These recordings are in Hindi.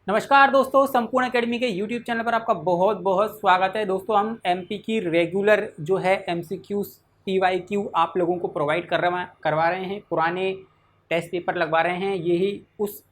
नमस्कार दोस्तों, संपूर्ण एकेडमी के YouTube चैनल पर आपका बहुत बहुत स्वागत है। दोस्तों, हम एमपी की रेगुलर जो है MCQs PYQ आप लोगों को प्रोवाइड करवा रहे हैं। पुराने टेस्ट पेपर लगवा रहे हैं। यही उस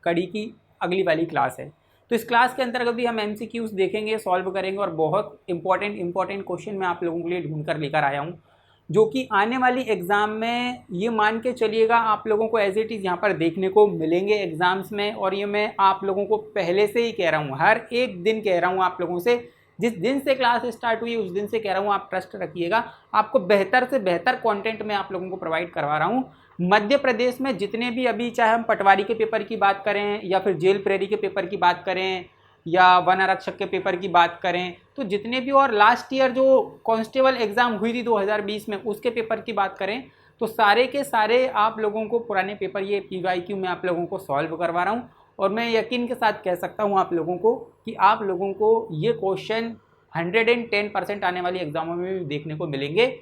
कड़ी की अगली वाली क्लास है। तो इस क्लास के अंतर्गत भी हम MCQs देखेंगे, सॉल्व करेंगे और बहुत इंपॉर्टेंट क्वेश्चन मैं आप लोगों के लिए ढूंढ कर लेकर आया हूँ, जो कि आने वाली एग्ज़ाम में ये मान के चलिएगा आप लोगों को एज इट इज़ यहाँ पर देखने को मिलेंगे एग्ज़ाम्स में। और ये मैं आप लोगों को पहले से ही कह रहा हूँ, हर एक दिन कह रहा हूँ आप लोगों से, जिस दिन से क्लास स्टार्ट हुई उस दिन से कह रहा हूँ, आप ट्रस्ट रखिएगा। आपको बेहतर से बेहतर कंटेंट मैं आप लोगों को प्रोवाइड करवा रहा हूँ। मध्य प्रदेश में जितने भी अभी, चाहे हम पटवारी के पेपर की बात करें या फिर जेल प्रेरी के पेपर की बात करें या वन आरक्षक के पेपर की बात करें, तो जितने भी, और लास्ट ईयर जो कांस्टेबल एग्ज़ाम हुई थी 2020 में, उसके पेपर की बात करें, तो सारे के सारे आप लोगों को पुराने पेपर ये PYQ में आप लोगों को सॉल्व करवा रहा हूँ। और मैं यकीन के साथ कह सकता हूँ आप लोगों को कि आप लोगों को ये क्वेश्चन 110% आने वाली एग्ज़ामों में भी देखने को मिलेंगे।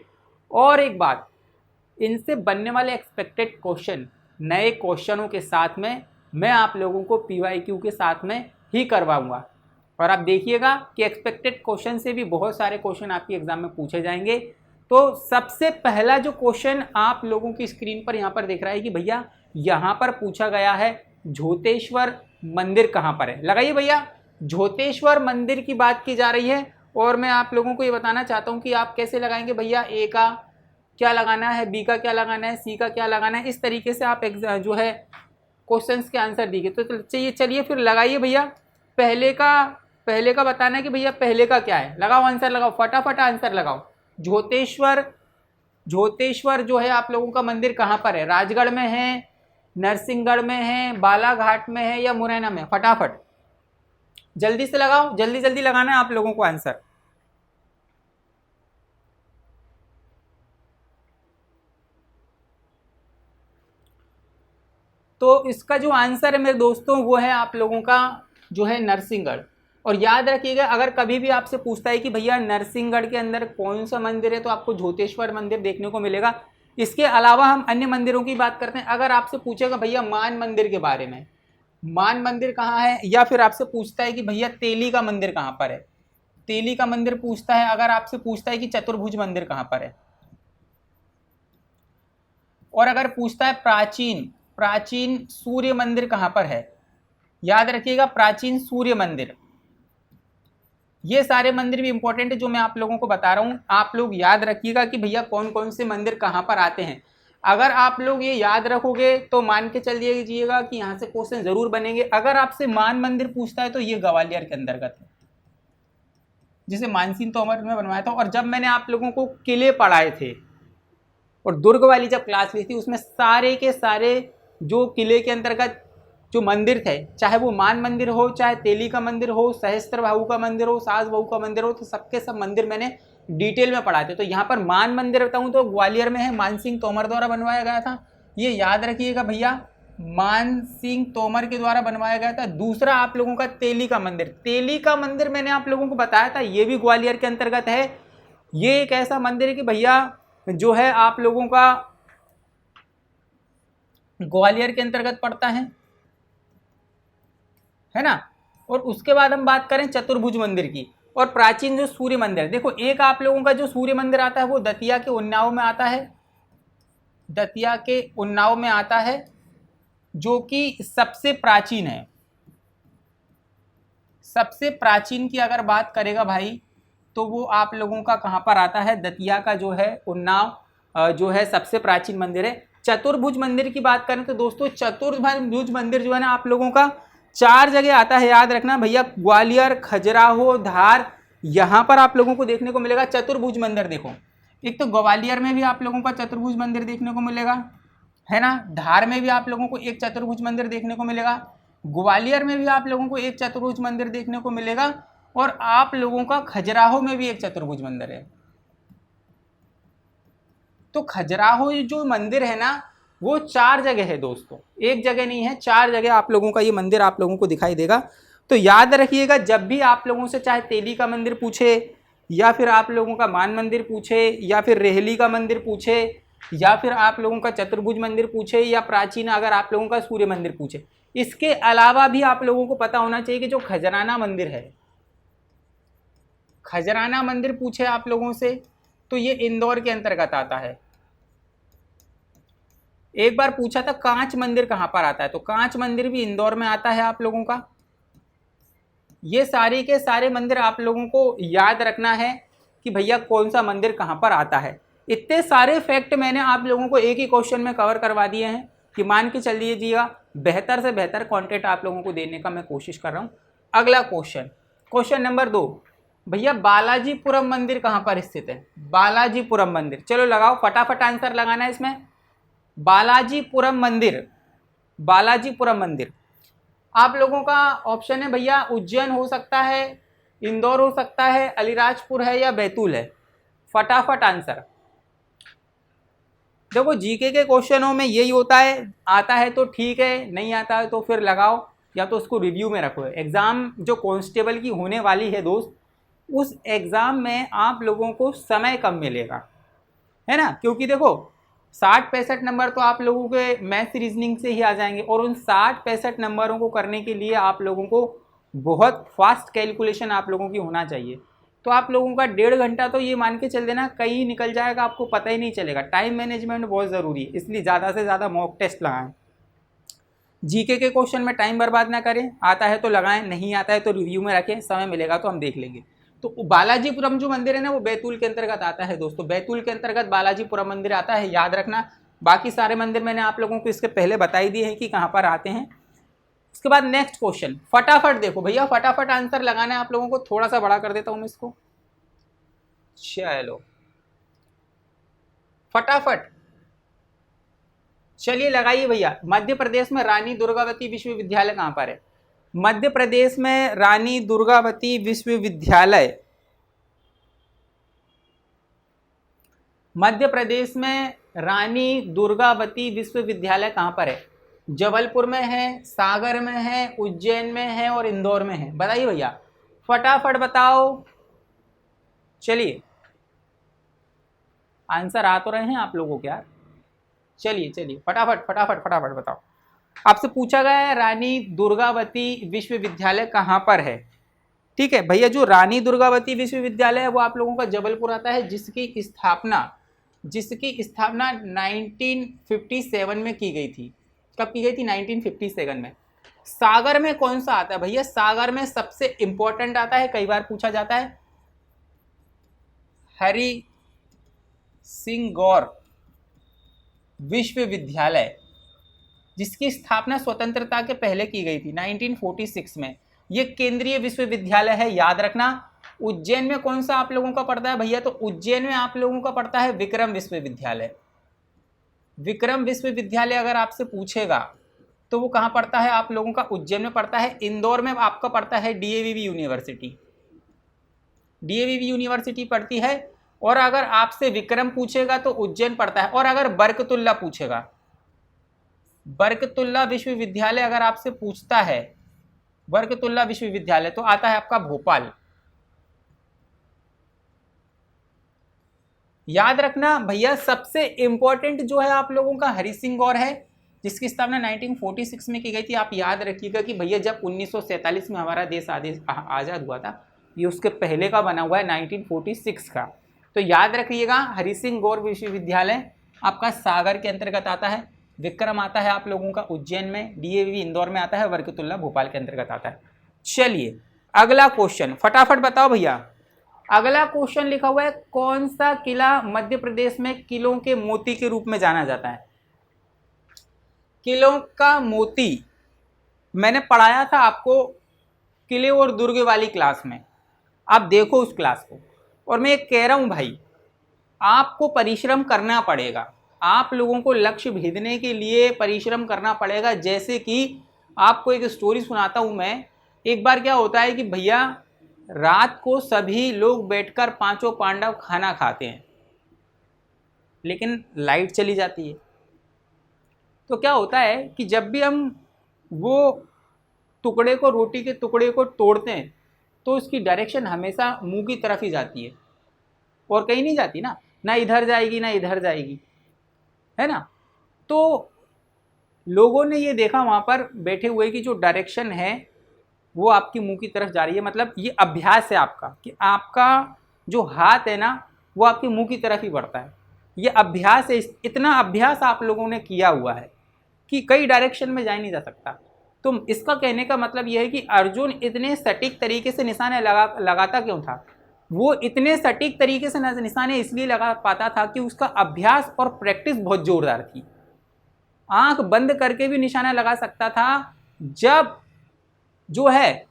और एक बात, इनसे बनने वाले एक्सपेक्टेड क्वेश्चन नए क्वेश्चनों के साथ में मैं आप लोगों को PYQ के साथ में ही करवाऊंगा। और आप देखिएगा कि एक्सपेक्टेड क्वेश्चन से भी बहुत सारे क्वेश्चन आपकी एग्जाम में पूछे जाएंगे। तो सबसे पहला जो क्वेश्चन आप लोगों की स्क्रीन पर यहाँ पर दिख रहा है कि भैया यहाँ पर पूछा गया है झोतेश्वर मंदिर कहाँ पर है। लगाइए भैया, झोतेश्वर मंदिर की बात की जा रही है। और मैं आप लोगों को ये बताना चाहता हूँ कि आप कैसे लगाएंगे भैया, ए का क्या लगाना है, बी का क्या लगाना है, सी का क्या लगाना है। इस तरीके से आप जो है क्वेश्चंस के आंसर दिए। तो चलिए फिर लगाइए भैया। पहले का बताना है कि भैया पहले का क्या है। लगाओ आंसर, लगाओ फटाफट आंसर लगाओ। झोतेश्वर जो है आप लोगों का मंदिर कहाँ पर है? राजगढ़ में है, नरसिंहगढ़ में है, बालाघाट में है या मुरैना में? फटाफट जल्दी से लगाओ, जल्दी जल्दी लगाना है आप लोगों को आंसर। तो इसका जो आंसर है मेरे दोस्तों वो है आप लोगों का जो है नरसिंहगढ़। और याद रखिएगा, अगर कभी भी आपसे पूछता है कि भैया नरसिंहगढ़ के अंदर कौन सा मंदिर है, तो आपको झोतेश्वर मंदिर देखने को मिलेगा। इसके अलावा हम अन्य मंदिरों की बात करते हैं। अगर आपसे पूछेगा भैया मान मंदिर के बारे में, मान मंदिर कहाँ है, या फिर आपसे पूछता है कि भैया तेली का मंदिर कहाँ पर है, तेली का मंदिर पूछता है। अगर आपसे पूछता है कि चतुर्भुज मंदिर कहाँ पर है, और अगर पूछता है प्राचीन सूर्य मंदिर कहाँ पर है, याद रखिएगा प्राचीन सूर्य मंदिर। ये सारे मंदिर भी इंपॉर्टेंट है जो मैं आप लोगों को बता रहा हूँ। आप लोग याद रखिएगा कि भैया कौन कौन से मंदिर कहाँ पर आते हैं। अगर आप लोग ये याद रखोगे तो मान के चल दीजिएगा कि यहाँ से क्वेश्चन जरूर बनेंगे। अगर आपसे मान मंदिर पूछता है तो ये ग्वालियर के अंतर्गत है, जिसे मानसिंह तोमर ने बनवाया था। और जब मैंने आप लोगों को किले पढ़ाए थे और दुर्ग वाली जब क्लास ली थी, उसमें सारे के सारे जो किले के अंतर्गत जो मंदिर थे, चाहे वो मान मंदिर हो, चाहे तेली का मंदिर हो, सहस्त्र बाहु का मंदिर हो, सास बहू का मंदिर हो, तो सबके सब मंदिर मैंने डिटेल में पढ़ाए थे। तो यहाँ पर मान मंदिर बताऊँ तो ग्वालियर में है, मानसिंह तोमर द्वारा बनवाया गया था। ये याद रखिएगा भैया, मानसिंह तोमर के द्वारा बनवाया गया था। दूसरा आप लोगों का तेली का मंदिर, तेली का मंदिर मैंने आप लोगों को बताया था, ये भी ग्वालियर के अंतर्गत है। ये एक ऐसा मंदिर है कि भैया जो है आप लोगों का ग्वालियर के अंतर्गत पड़ता है ना। और उसके बाद हम बात करें चतुर्भुज मंदिर की और प्राचीन जो सूर्य मंदिर। देखो, एक आप लोगों का जो सूर्य मंदिर आता है वो दतिया के उन्नाव में आता है, दतिया के उन्नाव में आता है, जो कि सबसे प्राचीन है। सबसे प्राचीन की अगर बात करेगा भाई, तो वो आप लोगों का कहाँ पर आता है? दतिया का जो है उन्नाव जो है सबसे प्राचीन मंदिर है। चतुर्भुज मंदिर की बात करें तो दोस्तों, चतुर्भुज मंदिर जो है ना आप लोगों का 4 जगह आता है। याद रखना भैया, ग्वालियर, खजुराहो, धार, यहाँ पर आप लोगों को देखने को मिलेगा चतुर्भुज मंदिर। देखो, एक तो ग्वालियर में भी आप लोगों का चतुर्भुज मंदिर देखने को मिलेगा, है ना। धार में भी आप लोगों को एक चतुर्भुज मंदिर देखने को मिलेगा, ग्वालियर में भी आप लोगों को एक चतुर्भुज मंदिर देखने को मिलेगा, और आप लोगों का खजुराहो में भी एक चतुर्भुज मंदिर है। तो खजुराहो जो मंदिर है ना, वो 4 जगह है दोस्तों, एक जगह नहीं है, 4 जगह आप लोगों का ये मंदिर आप लोगों को दिखाई देगा। तो याद रखिएगा, जब भी आप लोगों से चाहे तेली का मंदिर पूछे, या फिर आप लोगों का मान मंदिर पूछे, या फिर रेहली का मंदिर पूछे, या फिर आप लोगों का चतुर्भुज मंदिर पूछे, या प्राचीन अगर आप लोगों का सूर्य मंदिर पूछे, इसके अलावा भी आप लोगों को पता होना चाहिए कि जो खजराना मंदिर है, खजराना मंदिर पूछे आप लोगों से तो ये इंदौर के अंतर्गत आता है। एक बार पूछा था कांच मंदिर कहां पर आता है, तो कांच मंदिर भी इंदौर में आता है आप लोगों का। ये सारे के सारे मंदिर आप लोगों को याद रखना है कि भैया कौन सा मंदिर कहां पर आता है। इतने सारे फैक्ट मैंने आप लोगों को एक ही क्वेश्चन में कवर करवा दिए हैं कि मान के चल दीजिएगा बेहतर से बेहतर कंटेंट आप लोगों को देने का मैं कोशिश कर रहा हूं। अगला क्वेश्चन, क्वेश्चन नंबर 2, भैया बालाजीपुरम मंदिर कहां पर स्थित है? बालाजीपुरम मंदिर, चलो लगाओ, फटाफट आंसर लगाना है इसमें। बालाजीपुरम मंदिर, बालाजीपुरम मंदिर आप लोगों का ऑप्शन है भैया उज्जैन हो सकता है, इंदौर हो सकता है, अलीराजपुर है या बैतूल है। फटाफट आंसर। देखो जीके के क्वेश्चनों में यही होता है, आता है तो ठीक है, नहीं आता है तो फिर लगाओ या तो उसको रिव्यू में रखो। एग्ज़ाम जो कांस्टेबल की होने वाली है दोस्त, उस एग्ज़ाम में आप लोगों को समय कम मिलेगा, है ना, क्योंकि देखो 60-65 नंबर तो आप लोगों के मैथ्स रीजनिंग से ही आ जाएंगे और उन 60-65 नंबरों को करने के लिए आप लोगों को बहुत फास्ट कैलकुलेशन आप लोगों की होना चाहिए। तो आप लोगों का 1.5 घंटा तो ये मान के चल देना कहीं निकल जाएगा, आपको पता ही नहीं चलेगा। टाइम मैनेजमेंट बहुत ज़रूरी है, इसलिए ज़्यादा से ज़्यादा मॉक टेस्ट लगाएं। जीके के क्वेश्चन में टाइम बर्बाद ना करें, आता है तो लगाएं, नहीं आता है तो रिव्यू में रखें, समय मिलेगा तो हम देख लेंगे। तो बालाजीपुरम जो मंदिर है ना वो बैतूल के अंतर्गत आता है दोस्तों, बैतूल के अंतर्गत बालाजीपुरम मंदिर आता है, याद रखना। बाकी सारे मंदिर मैंने आप लोगों को इसके पहले बता ही दिए हैं कि कहाँ पर आते हैं। इसके बाद नेक्स्ट क्वेश्चन, फटाफट देखो भैया, फटाफट आंसर लगाना है आप लोगों को। थोड़ा सा बड़ा कर देता हूं मैं इसको, चलो फटाफट चलिए लगाइए भैया। मध्य प्रदेश में रानी दुर्गावती विश्वविद्यालय कहां पर है? मध्य प्रदेश में रानी दुर्गावती विश्वविद्यालय, मध्य प्रदेश में रानी दुर्गावती विश्वविद्यालय कहां पर है? जबलपुर में है, सागर में है, उज्जैन में है और इंदौर में है। बताइए भैया, फटाफट बताओ। चलिए आंसर आ तो रहे हैं आप लोगों के यार, चलिए चलिए फटाफट फटाफट फटाफट बताओ। आपसे पूछा गया है रानी दुर्गावती विश्वविद्यालय कहां पर है, ठीक है भैया। जो रानी दुर्गावती विश्वविद्यालय है वो आप लोगों का जबलपुर आता है, जिसकी स्थापना 1957 में की गई थी। कब की गई थी? 1957 में। सागर में कौन सा आता है भैया? सागर में सबसे इंपॉर्टेंट आता है, कई बार पूछा जाता है, हरि सिंह गौर विश्वविद्यालय, जिसकी स्थापना स्वतंत्रता के पहले की गई थी 1946 में। यह केंद्रीय विश्वविद्यालय है, याद रखना। उज्जैन में कौन सा आप लोगों का पड़ता है भैया? तो उज्जैन में आप लोगों का पड़ता है विक्रम विश्वविद्यालय। विक्रम विश्वविद्यालय अगर आपसे पूछेगा तो वो कहाँ पड़ता है आप लोगों का? उज्जैन में पड़ता है। इंदौर में आपका पड़ता है डीएवीवी यूनिवर्सिटी, डीएवीवी यूनिवर्सिटी पड़ती है। और अगर आपसे विक्रम पूछेगा तो उज्जैन पड़ता है। और अगर बरकतुल्ला पूछेगा, बरकतुल्ला विश्वविद्यालय अगर आपसे पूछता है, बरकतुल्ला विश्वविद्यालय, तो आता है आपका भोपाल। याद रखना भैया, सबसे इंपॉर्टेंट जो है आप लोगों का हरि सिंह गौर है, जिसकी स्थापना 1946 में की गई थी। आप याद रखिएगा कि भैया जब 1947 में हमारा देश आज़ाद हुआ था, ये उसके पहले का बना हुआ है 1946 का। तो याद रखिएगा हरि सिंह गौर विश्वविद्यालय आपका सागर के अंतर्गत आता है, विक्रम आता है आप लोगों का उज्जैन में, डीएवी इंदौर में आता है, बरकतुल्ला भोपाल के अंतर्गत आता है। चलिए अगला क्वेश्चन फटाफट बताओ भैया। अगला क्वेश्चन लिखा हुआ है, कौन सा किला मध्य प्रदेश में किलों के मोती के रूप में जाना जाता है? किलों का मोती मैंने पढ़ाया था आपको किले और दुर्ग वाली क्लास में, आप देखो उस क्लास को। और मैं ये कह रहा हूं भाई, आपको परिश्रम करना पड़ेगा, आप लोगों को लक्ष्य भेदने के लिए परिश्रम करना पड़ेगा। जैसे कि आपको एक स्टोरी सुनाता हूं मैं। एक बार क्या होता है कि भैया रात को सभी लोग बैठकर पांचों पांडव खाना खाते हैं, लेकिन लाइट चली जाती है। तो क्या होता है कि जब भी हम वो टुकड़े को, रोटी के टुकड़े को तोड़ते हैं, तो उसकी डायरेक्शन हमेशा मुंह की तरफ ही जाती है और कहीं नहीं जाती ना, ना इधर जाएगी ना इधर जाएगी, है ना। तो लोगों ने ये देखा वहाँ पर बैठे हुए कि जो डायरेक्शन है वो आपकी मुंह की तरफ जा रही है, मतलब ये अभ्यास है आपका कि आपका जो हाथ है ना वो आपके मुंह की तरफ ही बढ़ता है। ये अभ्यास है, इतना अभ्यास आप लोगों ने किया हुआ है कि कई डायरेक्शन में जा ही नहीं जा सकता। तो इसका कहने का मतलब यह है कि अर्जुन इतने सटीक तरीके से निशाने लगाता क्यों था? वो इतने सटीक तरीके से निशाने इसलिए लगा पाता था कि उसका अभ्यास और प्रैक्टिस बहुत जोरदार थी। आंख बंद करके भी निशाना लगा सकता था। जब जो है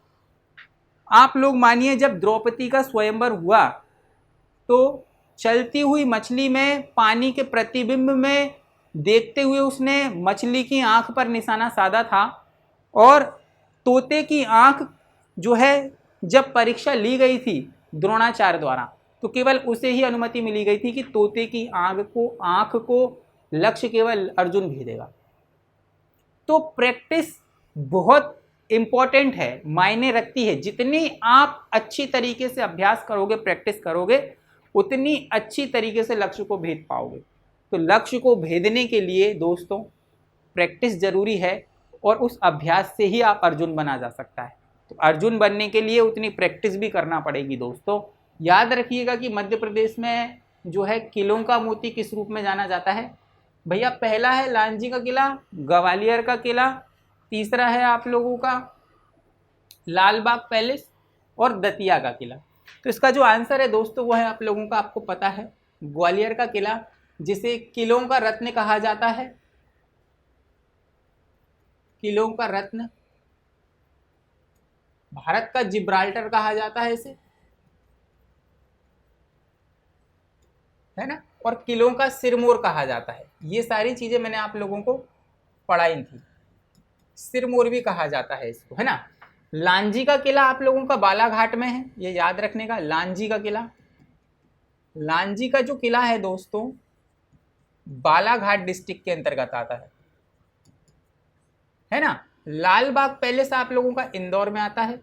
आप लोग मानिए, जब द्रौपदी का स्वयंवर हुआ तो चलती हुई मछली में पानी के प्रतिबिंब में देखते हुए उसने मछली की आंख पर निशाना साधा था। और तोते की आंख जो है जब परीक्षा ली गई थी द्रोणाचार्य द्वारा, तो केवल उसे ही अनुमति मिली गई थी कि तोते की आंख को लक्ष्य केवल अर्जुन भेदेगा। तो प्रैक्टिस बहुत इंपॉर्टेंट है, मायने रखती है। जितनी आप अच्छी तरीके से अभ्यास करोगे, प्रैक्टिस करोगे, उतनी अच्छी तरीके से लक्ष्य को भेद पाओगे। तो लक्ष्य को भेदने के लिए दोस्तों प्रैक्टिस जरूरी है और उस अभ्यास से ही आप अर्जुन बना जा सकता है। तो अर्जुन बनने के लिए उतनी प्रैक्टिस भी करना पड़ेगी दोस्तों। याद रखिएगा कि मध्य प्रदेश में जो है किलों का मोती किस रूप में जाना जाता है भैया? पहला है लांजी का किला, ग्वालियर का किला, तीसरा है आप लोगों का लाल बाग पैलेस और दतिया का किला। तो इसका जो आंसर है दोस्तों वो है आप लोगों का, आपको पता है, ग्वालियर का किला, जिसे किलों का रत्न कहा जाता है। किलों का रत्न, भारत का जिब्राल्टर कहा जाता है इसे, है ना। और किलों का सिरमौर कहा जाता है। ये सारी चीजें मैंने आप लोगों को पढ़ाई थी। सिरमौर भी कहा जाता है इसको, है ना। लांजी का किला आप लोगों का बालाघाट में है, ये याद रखने का। लांजी का किला, लांजी का जो किला है दोस्तों बालाघाट डिस्ट्रिक्ट के अंतर्गत आता है ना। लाल बाग पैलेस आप लोगों का इंदौर में आता है,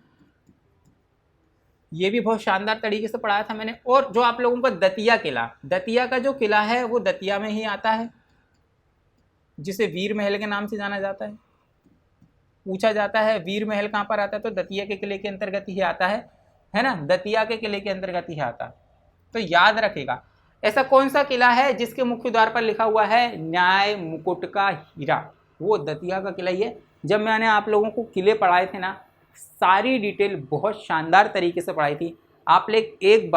ये भी बहुत शानदार तरीके से पढ़ाया था मैंने। और जो आप लोगों का दतिया किला, दतिया का जो किला है वो दतिया में ही आता है, जिसे वीर महल के नाम से जाना जाता है। पूछा जाता है वीर महल कहाँ पर आता है, तो दतिया के किले के अंतर्गत ही आता है ना। दतिया के किले के अंतर्गत ही आता है। तो याद रखेगा, ऐसा कौन सा किला है जिसके मुख्य द्वार पर लिखा हुआ है न्याय मुकुट का हीरा? वो दतिया का किला ही है। जब मैंने आप लोगों को किले पढ़ाए थे ना, सारी डिटेल बहुत शानदार तरीके से पढ़ाई थी। आप लोग एक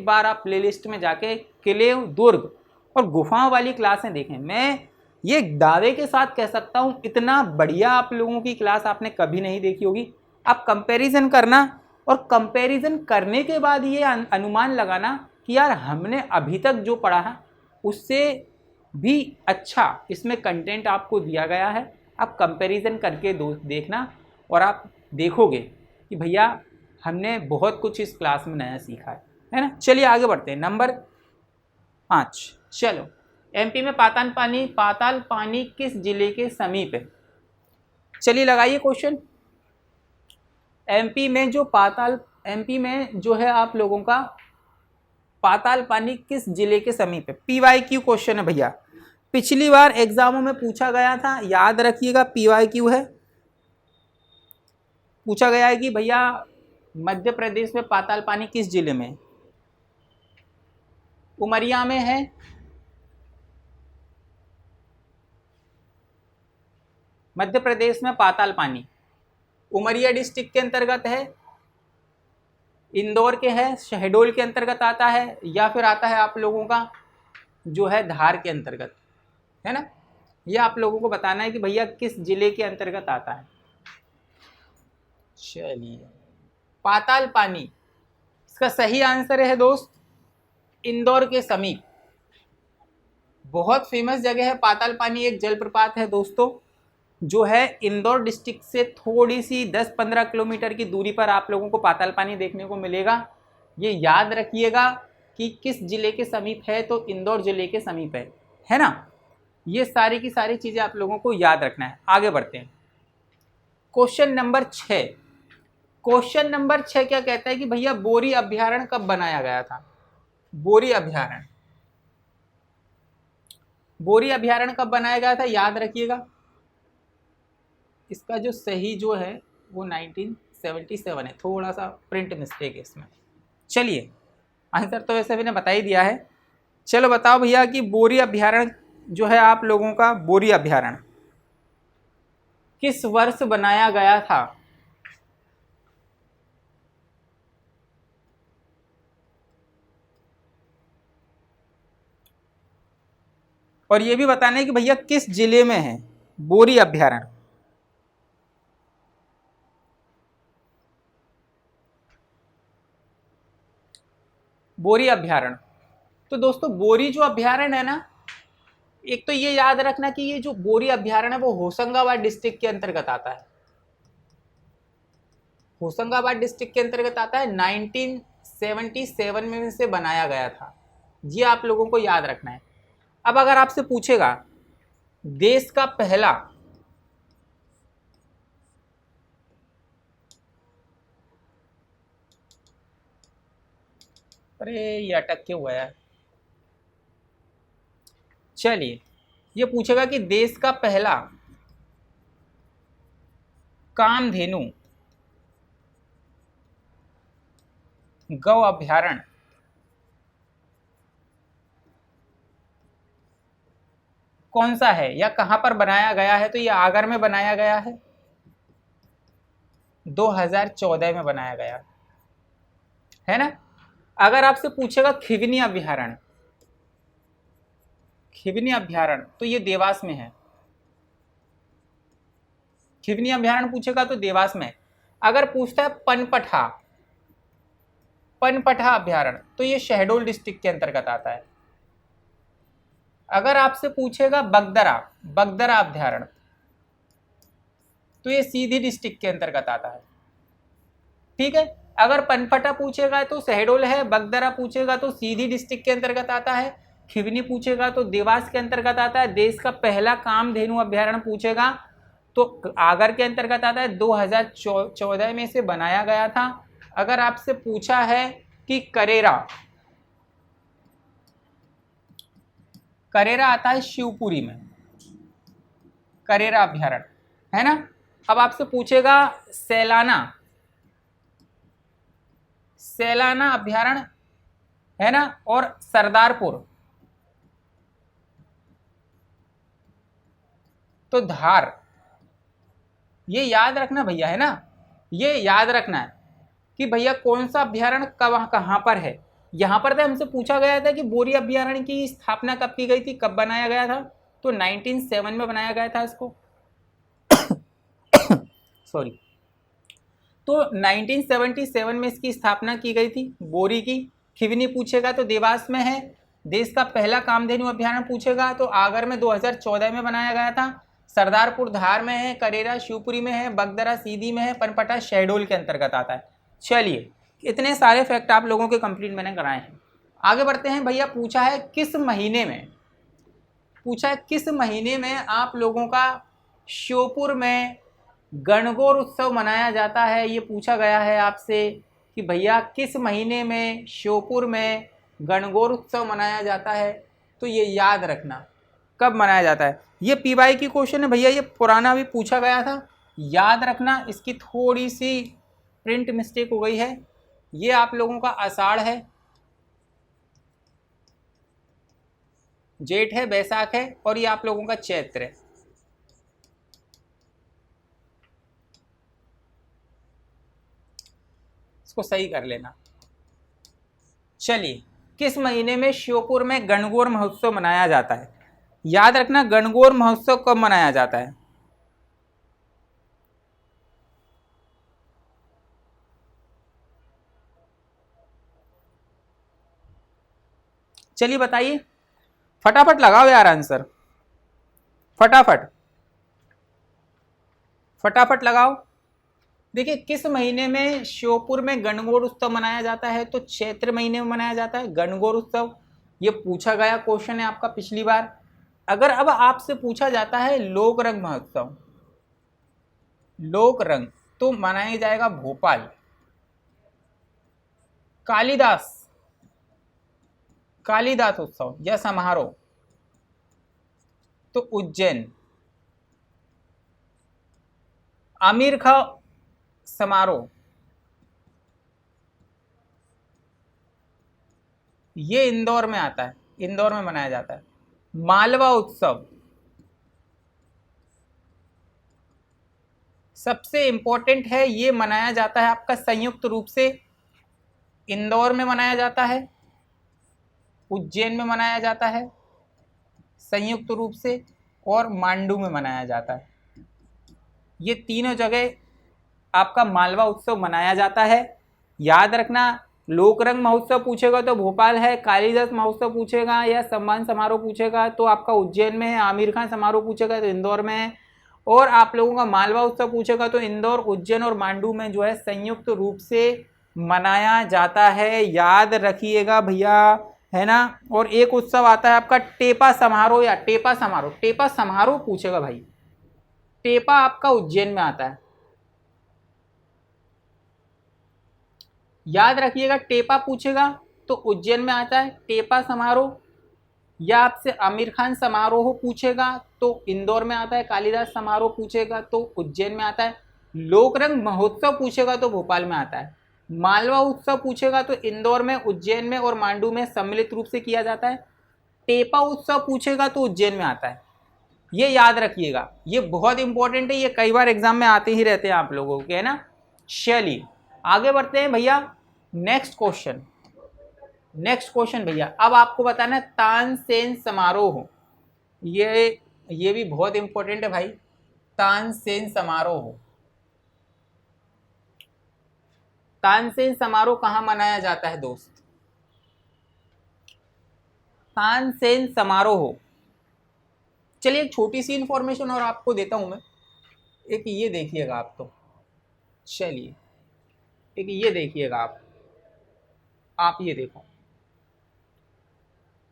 बार आप प्लेलिस्ट में जाके किले, दुर्ग और गुफाओं वाली क्लासें देखें। मैं ये दावे के साथ कह सकता हूँ इतना बढ़िया आप लोगों की क्लास आपने कभी नहीं देखी होगी। आप कंपैरिजन करना और कंपैरिजन करने के बाद ये अनुमान लगाना कि यार हमने अभी तक जो पढ़ा है उससे भी अच्छा इसमें कंटेंट आपको दिया गया है। आप कंपैरिजन करके देखना और आप देखोगे कि भैया हमने बहुत कुछ इस क्लास में नया सीखा है ना। चलिए आगे बढ़ते हैं। नंबर 5, चलो। एमपी में पाताल पानी किस जिले के समीप है? चलिए लगाइए क्वेश्चन। एमपी में जो है आप लोगों का पाताल पानी किस जिले के समीप है? PYQ क्वेश्चन है भैया, पिछली बार एग्जामों में पूछा गया था, याद रखिएगा। PYQ है, पूछा गया है कि भैया मध्य प्रदेश में पाताल पानी किस जिले में? उमरिया में है, मध्य प्रदेश में पाताल पानी उमरिया डिस्ट्रिक्ट के अंतर्गत है, इंदौर के है, शहडोल के अंतर्गत आता है, या फिर आता है आप लोगों का जो है धार के अंतर्गत, है ना। ये आप लोगों को बताना है कि भैया किस जिले के अंतर्गत आता है। चलिए, पाताल पानी इसका सही आंसर है दोस्त इंदौर के समीप। बहुत फेमस जगह है पाताल पानी, एक जलप्रपात है दोस्तों जो है इंदौर डिस्ट्रिक्ट से थोड़ी सी 10-15 किलोमीटर की दूरी पर आप लोगों को पाताल पानी देखने को मिलेगा। ये याद रखिएगा कि किस जिले के समीप है, तो इंदौर जिले के समीप है ना। ये सारी की सारी चीज़ें आप लोगों को याद रखना है। आगे बढ़ते हैं। Question number 6। क्वेश्चन नंबर 6 क्या कहता है कि भैया बोरी अभ्यारण्य कब बनाया गया था? बोरी अभ्यारण्य कब बनाया गया था? याद रखिएगा, इसका जो सही जो है वो 1977 है, थोड़ा सा प्रिंट मिस्टेक है इसमें। चलिए, आंसर तो वैसे मैंने बता ही दिया है। चलो बताओ भैया कि बोरी अभ्यारण्य जो है आप लोगों का, बोरी अभ्यारण्य किस वर्ष बनाया गया था? और ये भी बताना है कि भैया किस जिले में है बोरी अभ्यारण्य। बोरी अभ्यारण्य, तो दोस्तों बोरी जो अभ्यारण्य है ना, एक तो ये याद रखना कि ये जो बोरी अभ्यारण्य है वो होशंगाबाद डिस्ट्रिक्ट के अंतर्गत आता है। होशंगाबाद डिस्ट्रिक्ट के अंतर्गत आता है। 1977 में इसे बनाया गया था। ये आप लोगों को याद रखना है। अब अगर आपसे पूछेगा देश का पहला अरे ये अटक क्यों हुआ है। चलिए, ये पूछेगा कि देश का पहला कामधेनु गौ अभ्यारण्य कौन सा है या कहां पर बनाया गया है? तो ये आगर में बनाया गया है, 2014 में बनाया गया है ना। अगर आपसे पूछेगा खिवनी अभ्यारण्य, खिवनी अभ्यारण्य तो ये देवास में है। खिवनी अभ्यारण्य पूछेगा तो देवास में। अगर पूछता है पनपठा, पनपठा अभ्यारण्य तो ये शहडोल डिस्ट्रिक्ट के अंतर्गत आता है। अगर आपसे पूछेगा बगदरा, बगदरा अभ्यारण्य तो ये सीधी डिस्ट्रिक्ट के अंतर्गत आता है। ठीक है, अगर पनपठा पूछेगा तो शहडोल है, बगदरा पूछेगा तो सीधी डिस्ट्रिक्ट के अंतर्गत आता है, खिवनी पूछेगा तो देवास के अंतर्गत आता है, देश का पहला कामधेनु अभ्यारण्य पूछेगा तो आगर के अंतर्गत आता है, 2014 में इसे बनाया गया था। अगर आपसे पूछा है कि करेरा, करेरा आता है शिवपुरी में, करेरा अभ्यारण्य है ना। अब आपसे पूछेगा सैलाना, सैलाना अभ्यारण्य है ना, और सरदारपुर तो धार। ये याद रखना भैया है ना, ये याद रखना है कि भैया कौन सा अभ्यारण्य कब कहाँ पर है। यहाँ पर तो हमसे पूछा गया था कि बोरी अभ्यारण्य की स्थापना कब की गई थी, कब बनाया गया था, तो 1907 में बनाया गया था इसको सॉरी। तो 1977 में इसकी स्थापना की गई थी बोरी की। खिवनी पूछेगा तो देवास में है। देश का पहला कामधेनु अभ्यारण्य पूछेगा तो आगर में 2014 में बनाया गया था। सरदारपुर धार में है, करेरा शिवपुरी में है, बगदरा सीधी में है, पनपटा शहडोल के अंतर्गत आता है। चलिए, इतने सारे फैक्ट आप लोगों के कंप्लीट मैंने कराए हैं। आगे बढ़ते हैं भैया। पूछा है किस महीने में, पूछा है किस महीने में आप लोगों का श्योपुर में गणगौर उत्सव मनाया जाता है। ये पूछा गया है आपसे कि भैया किस महीने में श्योपुर में गणगौर उत्सव मनाया जाता है। तो ये याद रखना कब मनाया जाता है। ये पीवाई की क्वेश्चन है भैया, ये पुराना भी पूछा गया था, याद रखना। इसकी थोड़ी सी प्रिंट मिस्टेक हो गई है। ये आप लोगों का आषाढ़ है, जेठ है, बैसाख है, और ये आप लोगों का चैत्र है। इसको सही कर लेना। चलिए, किस महीने में श्योपुर में गणगौर महोत्सव मनाया जाता है? याद रखना, गणगौर महोत्सव कब मनाया जाता है? चलिए बताइए, फटाफट लगाओ यार आंसर, फटाफट फटाफट लगाओ। देखिए, किस महीने में श्योपुर में गणगौर उत्सव मनाया जाता है? तो चैत्र महीने में मनाया जाता है गणगौर उत्सव। ये पूछा गया क्वेश्चन है आपका पिछली बार। अगर अब आपसे पूछा जाता है लोक रंग महोत्सव, लोक रंग तो मनाया जाएगा भोपाल। कालिदास, कालिदास उत्सव या समारोह तो उज्जैन। आमिर खां समारोह ये इंदौर में आता है, इंदौर में मनाया जाता है। मालवा उत्सव सबसे इंपॉर्टेंट है, ये मनाया जाता है आपका संयुक्त रूप से इंदौर में मनाया जाता है, उज्जैन में मनाया जाता है संयुक्त रूप से, और मांडू में मनाया जाता है। ये तीनों जगह आपका मालवा उत्सव मनाया जाता है। याद रखना, लोकरंग महोत्सव पूछेगा तो भोपाल है, कालिदास महोत्सव पूछेगा या सम्मान समारोह पूछेगा तो आपका उज्जैन में है, आमिर खान समारोह पूछेगा तो इंदौर में है, और आप लोगों का मालवा उत्सव पूछेगा तो इंदौर, उज्जैन और मांडू में जो है संयुक्त रूप से मनाया जाता है। याद रखिएगा भैया, है ना। और एक उत्सव आता है आपका टेपा समारोह या टेपा समारोह, टेपा समारोह पूछेगा भाई, टेपा आपका उज्जैन में आता है। याद रखिएगा, टेपा पूछेगा तो उज्जैन में आता है टेपा समारोह, या आपसे आमिर खान समारोह पूछेगा तो इंदौर में आता है, कालिदास समारोह पूछेगा तो उज्जैन में आता है, लोकरंग महोत्सव पूछेगा तो भोपाल में आता है, मालवा उत्सव पूछेगा तो इंदौर में, उज्जैन में और मांडू में सम्मिलित रूप से किया जाता है, टेपा उत्सव पूछेगा तो उज्जैन में आता है। ये याद रखिएगा, ये बहुत इंपॉर्टेंट है, ये कई बार एग्जाम में आते ही रहते हैं आप लोगों के, है ना। चलिए आगे बढ़ते हैं भैया, नेक्स्ट क्वेश्चन। नेक्स्ट क्वेश्चन भैया, अब आपको बताना है तानसेन समारोह, ये भी बहुत इंपॉर्टेंट है भाई। तानसेन समारोह, तानसेन समारोह कहाँ मनाया जाता है दोस्त? तानसेन समारोह, चलिए एक छोटी सी इंफॉर्मेशन और आपको देता हूं मैं, एक ये देखिएगा आप, तो चलिए एक ये देखिएगा आप ये देखो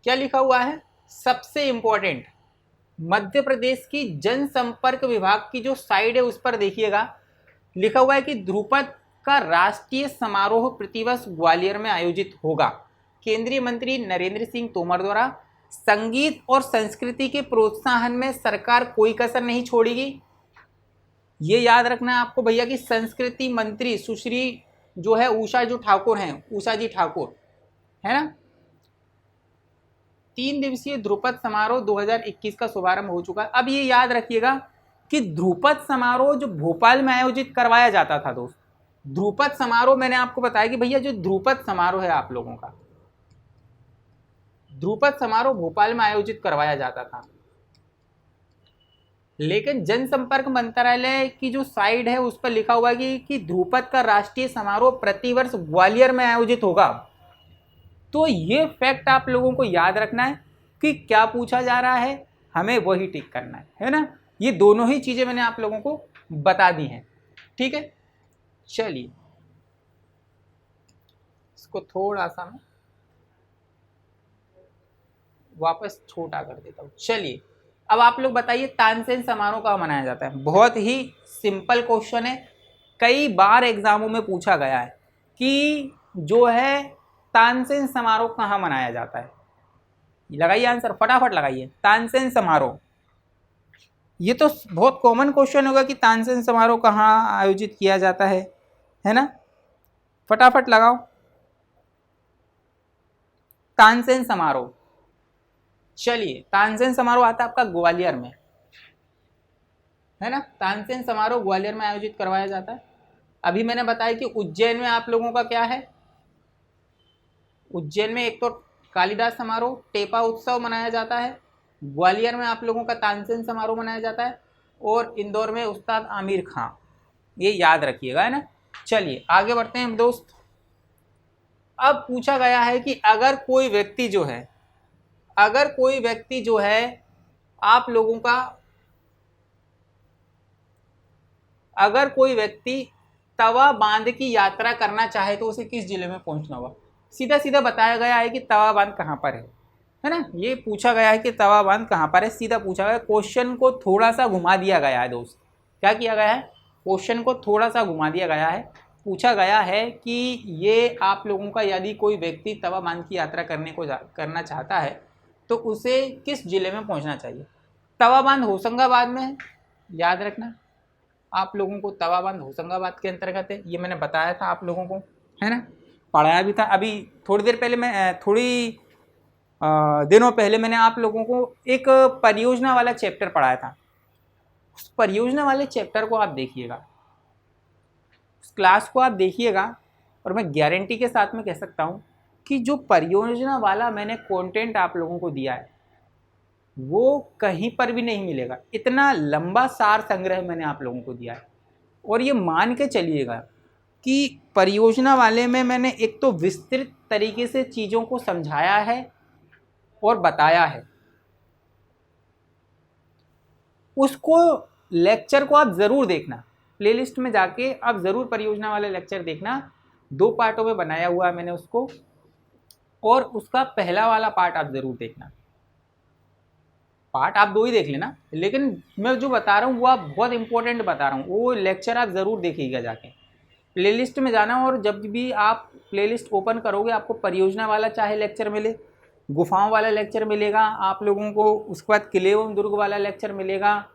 क्या लिखा हुआ है। सबसे इंपॉर्टेंट, मध्य प्रदेश की जनसंपर्क विभाग की जो साइड है उस पर देखिएगा, लिखा हुआ है कि ध्रुपद का राष्ट्रीय समारोह प्रतिवर्ष ग्वालियर में आयोजित होगा। केंद्रीय मंत्री नरेंद्र सिंह तोमर द्वारा संगीत और संस्कृति के प्रोत्साहन में सरकार कोई कसर नहीं छोड़ेगी। ये याद रखना है आपको भैया कि संस्कृति मंत्री सुश्री जो है उषा जो ठाकुर हैं, उषा जी ठाकुर, है ना। 3 दिवसीय ध्रुपद समारोह 2021 का शुभारंभ हो चुका है। अब ये याद रखिएगा कि ध्रुपद समारोह जो भोपाल में आयोजित करवाया जाता था दोस्त, ध्रुपद समारोह मैंने आपको बताया कि भैया जो ध्रुपद समारोह है आप लोगों का, ध्रुपद समारोह भोपाल में आयोजित करवाया जाता था, लेकिन जनसंपर्क मंत्रालय की जो साइट है उस पर लिखा हुआ है कि ध्रुपद का राष्ट्रीय समारोह प्रतिवर्ष ग्वालियर में आयोजित होगा। तो ये फैक्ट आप लोगों को याद रखना है कि क्या पूछा जा रहा है, हमें वही टिक करना है ना। ये दोनों ही चीजें मैंने आप लोगों को बता दी हैं, ठीक है। चलिए इसको थोड़ा सा मैं वापस छोटा कर देता हूँ। चलिए अब आप लोग बताइए तानसेन समारोह कहाँ मनाया जाता है। बहुत ही सिंपल क्वेश्चन है, कई बार एग्जामों में पूछा गया है कि जो है तानसेन समारोह कहाँ मनाया जाता है। लगाइए आंसर, फटाफट लगाइए, तानसेन समारोह। ये तो बहुत कॉमन क्वेश्चन होगा कि तानसेन समारोह कहाँ आयोजित किया जाता है ना। फटाफट लगाओ, तानसेन समारोह। चलिए तानसेन समारोह आता है आपका ग्वालियर में, है ना। तानसेन समारोह ग्वालियर में आयोजित करवाया जाता है। अभी मैंने बताया कि उज्जैन में आप लोगों का क्या है, उज्जैन में एक तो कालिदास समारोह टेपा उत्सव मनाया जाता है, ग्वालियर में आप लोगों का तानसेन समारोह मनाया जाता है, और इंदौर में उस्ताद आमिर खां। ये याद रखिएगा, है ना। चलिए आगे बढ़ते हैं दोस्त। अब पूछा गया है कि अगर कोई व्यक्ति जो है आप लोगों का, अगर कोई व्यक्ति तवा बांध की यात्रा करना चाहे तो उसे किस जिले में पहुंचना होगा। सीधा सीधा बताया गया है कि तवा बांध कहाँ पर है ना। ये पूछा गया है कि तवा बांध कहाँ पर है, सीधा पूछा गया। क्वेश्चन को थोड़ा सा घुमा दिया गया है दोस्त। क्या किया गया है, क्वेश्चन को थोड़ा सा घुमा दिया गया है। पूछा गया है कि ये आप लोगों का यदि कोई व्यक्ति तवा बांध की यात्रा करना चाहता है तो उसे किस जिले में पहुंचना चाहिए। तवा बांध होशंगाबाद में है, याद रखना। आप लोगों को तवाबंद होशंगाबाद के अंतर्गत है, ये मैंने बताया था आप लोगों को, है ना, पढ़ाया भी था। अभी थोड़ी देर पहले मैं दिनों पहले मैंने आप लोगों को एक परियोजना वाला चैप्टर पढ़ाया था। उस परियोजना वाले चैप्टर को आप देखिएगा, उस क्लास को आप देखिएगा, और मैं गारंटी के साथ में कह सकता हूँ कि जो परियोजना वाला मैंने कंटेंट आप लोगों को दिया है वो कहीं पर भी नहीं मिलेगा। इतना लंबा सार संग्रह मैंने आप लोगों को दिया है, और ये मान के चलिएगा कि परियोजना वाले में मैंने एक तो विस्तृत तरीके से चीज़ों को समझाया है और बताया है। उसको लेक्चर को आप ज़रूर देखना, प्लेलिस्ट में जाके आप ज़रूर परियोजना वाले लेक्चर देखना। 2 पार्टों में बनाया हुआ है मैंने उसको, और उसका पहला वाला पार्ट आप ज़रूर देखना। पार्ट आप 2 ही देख लेना, लेकिन मैं जो बता रहा हूँ वो आप बहुत इंपॉर्टेंट बता रहा हूँ, वो लेक्चर आप ज़रूर देखिएगा जाके। प्लेलिस्ट में जाना, और जब भी आप प्लेलिस्ट ओपन करोगे आपको परियोजना वाला चाहे लेक्चर मिले, गुफाओं वाला लेक्चर मिलेगा आप लोगों को, उसके बाद किले एवं दुर्ग वाला लेक्चर मिलेगा।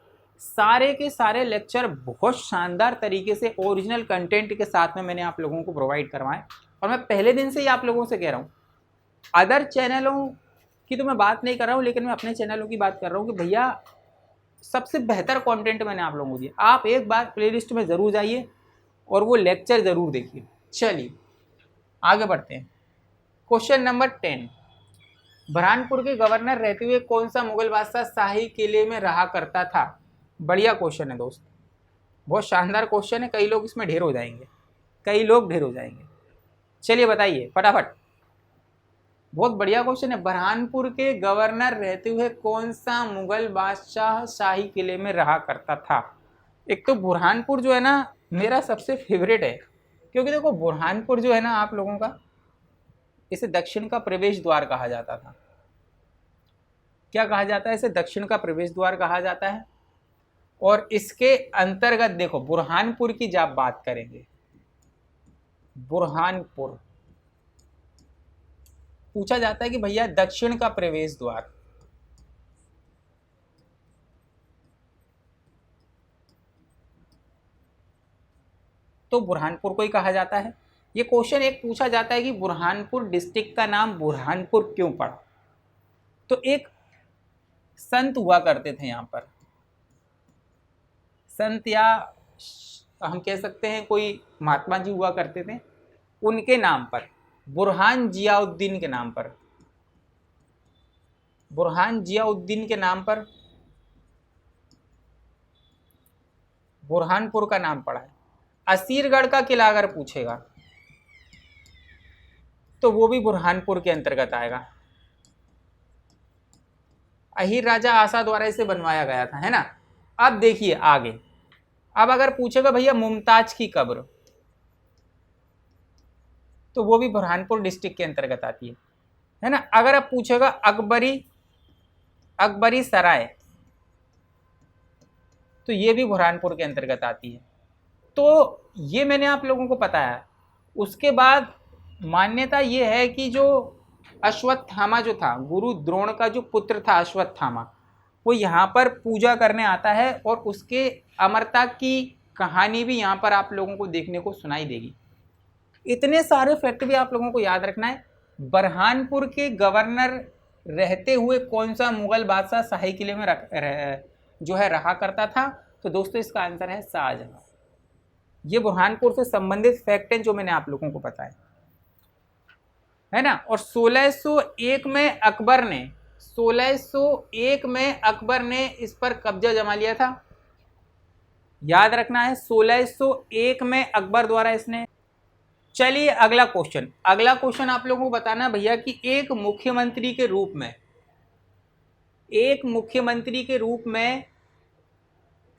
सारे के सारे लेक्चर बहुत शानदार तरीके से ओरिजिनल कंटेंट के साथ में मैंने आप लोगों को प्रोवाइड करवाएं। और मैं पहले दिन से ही आप लोगों से कह रहा हूँ, अदर चैनलों की तो मैं बात नहीं कर रहा हूँ, लेकिन मैं अपने चैनलों की बात कर रहा हूँ कि भैया सबसे बेहतर कंटेंट मैंने आप लोगों को दिया। आप एक बार प्लेलिस्ट में ज़रूर जाइए और वो लेक्चर ज़रूर देखिए। चलिए आगे बढ़ते हैं। क्वेश्चन नंबर 10, बुरहानपुर के गवर्नर रहते हुए कौन सा मुगल बादशाह शाही किले में रहा करता था? बढ़िया क्वेश्चन है दोस्त, बहुत शानदार क्वेश्चन है। कई लोग इसमें ढेर हो जाएंगे, कई लोग ढेर हो जाएंगे। चलिए बताइए फटाफट, बहुत बढ़िया क्वेश्चन है। बुरहानपुर के गवर्नर रहते हुए कौन सा मुगल बादशाह शाही किले में रहा करता था? एक तो बुरहानपुर जो है ना मेरा सबसे फेवरेट है, क्योंकि देखो बुरहानपुर जो है ना आप लोगों का, इसे दक्षिण का प्रवेश द्वार कहा जाता था। क्या कहा जाता है? इसे दक्षिण का प्रवेश द्वार कहा जाता है। और इसके अंतर्गत देखो बुरहानपुर की जब बात करेंगे, बुरहानपुर पूछा जाता है कि भैया दक्षिण का प्रवेश द्वार, तो बुरहानपुर को ही कहा जाता है। ये क्वेश्चन एक पूछा जाता है कि बुरहानपुर डिस्ट्रिक्ट का नाम बुरहानपुर क्यों पड़ा? तो एक संत हुआ करते थे यहाँ पर, संत या हम कह सकते हैं कोई महात्मा जी हुआ करते थे, उनके नाम पर, बुरहान जियाउद्दीन के नाम पर, बुरहान जियाउद्दीन के नाम पर बुरहानपुर का नाम पड़ा है। असीरगढ़ का किला अगर पूछेगा तो वो भी बुरहानपुर के अंतर्गत आएगा। अहीर राजा आसा द्वारा इसे बनवाया गया था, है ना। अब देखिए आगे, अब अगर पूछेगा भैया मुमताज की कब्र, तो वो भी बुरहानपुर डिस्ट्रिक्ट के अंतर्गत आती है ना। अगर अब पूछेगा अकबरी सराय, तो ये भी बुरहानपुर के अंतर्गत आती है। तो ये मैंने आप लोगों को बताया। उसके बाद मान्यता ये है कि जो अश्वत्थामा जो था, गुरु द्रोण का जो पुत्र था अश्वत्थामा, वो यहाँ पर पूजा करने आता है, और उसके अमरता की कहानी भी यहाँ पर आप लोगों को देखने को सुनाई देगी। इतने सारे फैक्ट भी आप लोगों को याद रखना है। बुरहानपुर के गवर्नर रहते हुए कौन सा मुगल बादशाह शाही किले में जो है रहा करता था? तो दोस्तों इसका आंसर है शाहजहां। ये बुरहानपुर से संबंधित फैक्ट हैं जो मैंने आप लोगों को बताया, है ना। और 1601 में अकबर ने इस पर कब्जा जमा लिया था। याद रखना है 1601 में अकबर द्वारा इसने। चलिए अगला क्वेश्चन आप लोगों को बताना भैया कि एक मुख्यमंत्री के रूप में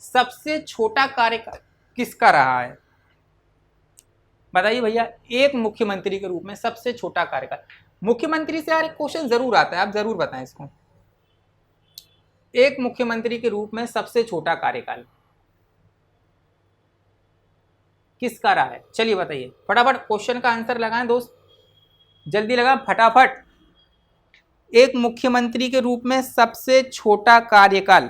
सबसे छोटा कार्यकाल किसका रहा है? बताइए भैया, एक मुख्यमंत्री के रूप में सबसे छोटा कार्यकाल। मुख्यमंत्री से यार एक क्वेश्चन जरूर आता है, आप जरूर बताएं इसको। एक मुख्यमंत्री के रूप में सबसे छोटा कार्यकाल किसका रहा है? चलिए बताइए फटाफट, क्वेश्चन का आंसर लगाएं दोस्त, जल्दी लगाएं फटाफट। एक मुख्यमंत्री के रूप में सबसे छोटा कार्यकाल,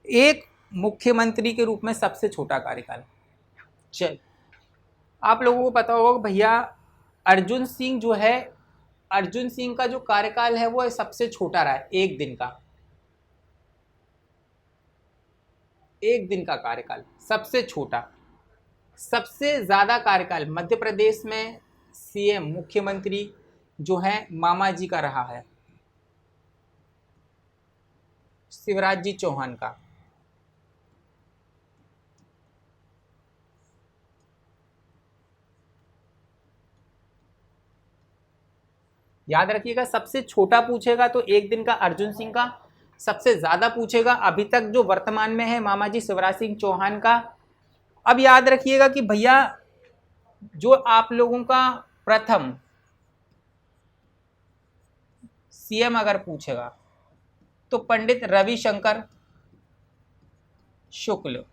एक मुख्यमंत्री के रूप में सबसे छोटा कार्यकाल। चल, आप लोगों को पता होगा भैया अर्जुन सिंह जो है, अर्जुन सिंह का जो कार्यकाल है वो सबसे छोटा रहा है, 1 दिन का, 1 दिन का कार्यकाल सबसे छोटा। सबसे ज्यादा कार्यकाल मध्य प्रदेश में सीएम मुख्यमंत्री जो है मामा जी का रहा है, शिवराज जी चौहान का। याद रखिएगा, सबसे छोटा पूछेगा तो 1 दिन का अर्जुन सिंह का, सबसे ज्यादा पूछेगा अभी तक जो वर्तमान में है मामा जी शिवराज सिंह चौहान का। अब याद रखिएगा कि भैया जो आप लोगों का प्रथम सीएम अगर पूछेगा तो पंडित रविशंकर शुक्ल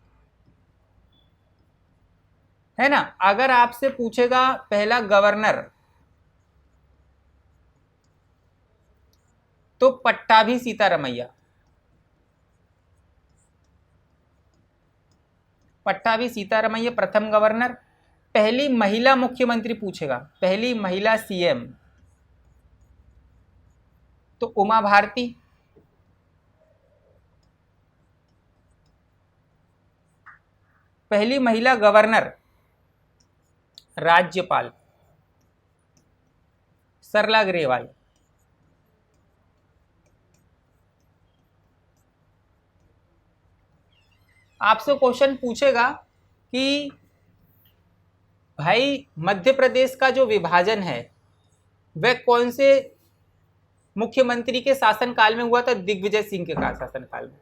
है ना। अगर आपसे पूछेगा पहला गवर्नर तो पट्टाभी सीतारमैया, पट्टाभी सीतारमैया प्रथम गवर्नर। पहली महिला मुख्यमंत्री पूछेगा, पहली महिला सीएम तो उमा भारती। पहली महिला गवर्नर राज्यपाल सरला ग्रेवाल। आपसे क्वेश्चन पूछेगा कि भाई मध्य प्रदेश का जो विभाजन है वह कौन से मुख्यमंत्री के शासनकाल में हुआ था? दिग्विजय सिंह के शासनकाल में,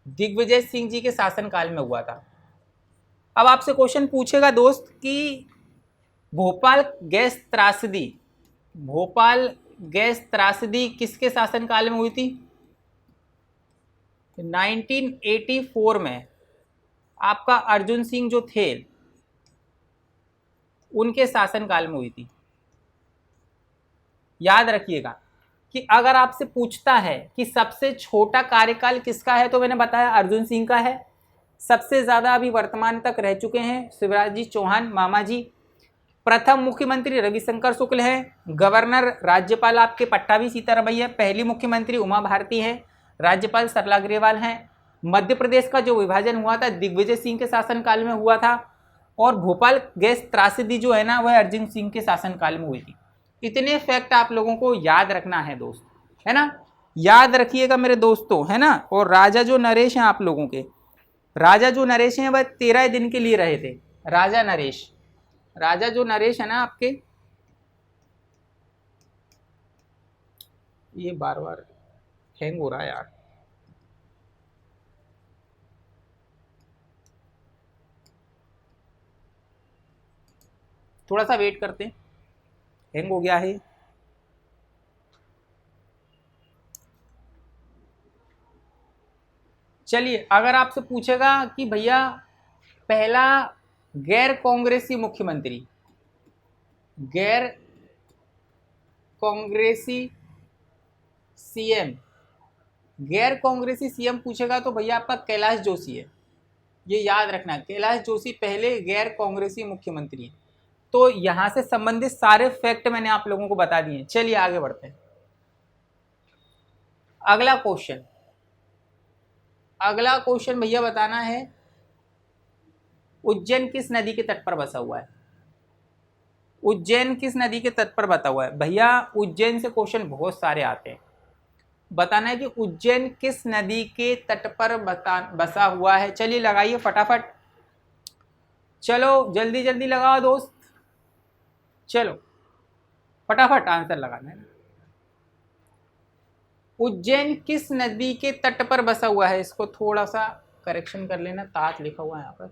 दिग्विजय सिंह जी के शासनकाल में हुआ था। अब आपसे क्वेश्चन पूछेगा दोस्त कि भोपाल गैस त्रासदी, भोपाल गैस त्रासदी किसके शासनकाल में हुई थी? 1984 में आपका अर्जुन सिंह जो थे उनके शासनकाल में हुई थी। याद रखिएगा कि अगर आपसे पूछता है कि सबसे छोटा कार्यकाल किसका है तो मैंने बताया अर्जुन सिंह का है। सबसे ज्यादा अभी वर्तमान तक रह चुके हैं शिवराज जी चौहान मामा जी। प्रथम मुख्यमंत्री रविशंकर शुक्ल है, गवर्नर राज्यपाल आपके पट्टाभी सीतारमैया, पहली मुख्यमंत्री उमा भारती है, राज्यपाल सरला ग्रेवाल हैं। मध्य प्रदेश का जो विभाजन हुआ था दिग्विजय सिंह के शासनकाल में हुआ था, और भोपाल गैस त्रासदी जो है ना वह अर्जुन सिंह के शासनकाल में हुई थी। इतने फैक्ट आप लोगों को याद रखना है दोस्त, है ना, याद रखिएगा मेरे दोस्तों, है ना। और राजा जो नरेश हैं आप लोगों के, राजा जो नरेश हैं वह 13 दिन के लिए रहे थे। राजा नरेश, राजा जो नरेश है ना आपके, ये बार बार हैंग हो रहा है यार, थोड़ा सा वेट करते हैं, हैंग हो गया है। चलिए, अगर आपसे पूछेगा कि भैया पहला गैर कांग्रेसी मुख्यमंत्री, गैर कांग्रेसी सीएम, गैर कांग्रेसी सीएम पूछेगा तो भैया आपका कैलाश जोशी है। ये याद रखना, कैलाश जोशी पहले गैर कांग्रेसी मुख्यमंत्री हैं। तो यहां से संबंधित सारे फैक्ट मैंने आप लोगों को बता दिए। चलिए आगे बढ़ते हैं। अगला क्वेश्चन, अगला क्वेश्चन भैया बताना है, उज्जैन किस नदी के तट पर बसा हुआ है? उज्जैन किस नदी के तट पर बसा हुआ है? भैया उज्जैन से क्वेश्चन बहुत सारे आते हैं। बताना है कि उज्जैन किस नदी के तट पर बसा हुआ है। चलिए लगाइए फटाफट, चलो जल्दी जल्दी लगाओ दोस्त, चलो फटाफट आंसर लगाना है। उज्जैन किस नदी के तट पर बसा हुआ है? इसको थोड़ा सा करेक्शन कर लेना, तात लिखा हुआ है यहाँ पर,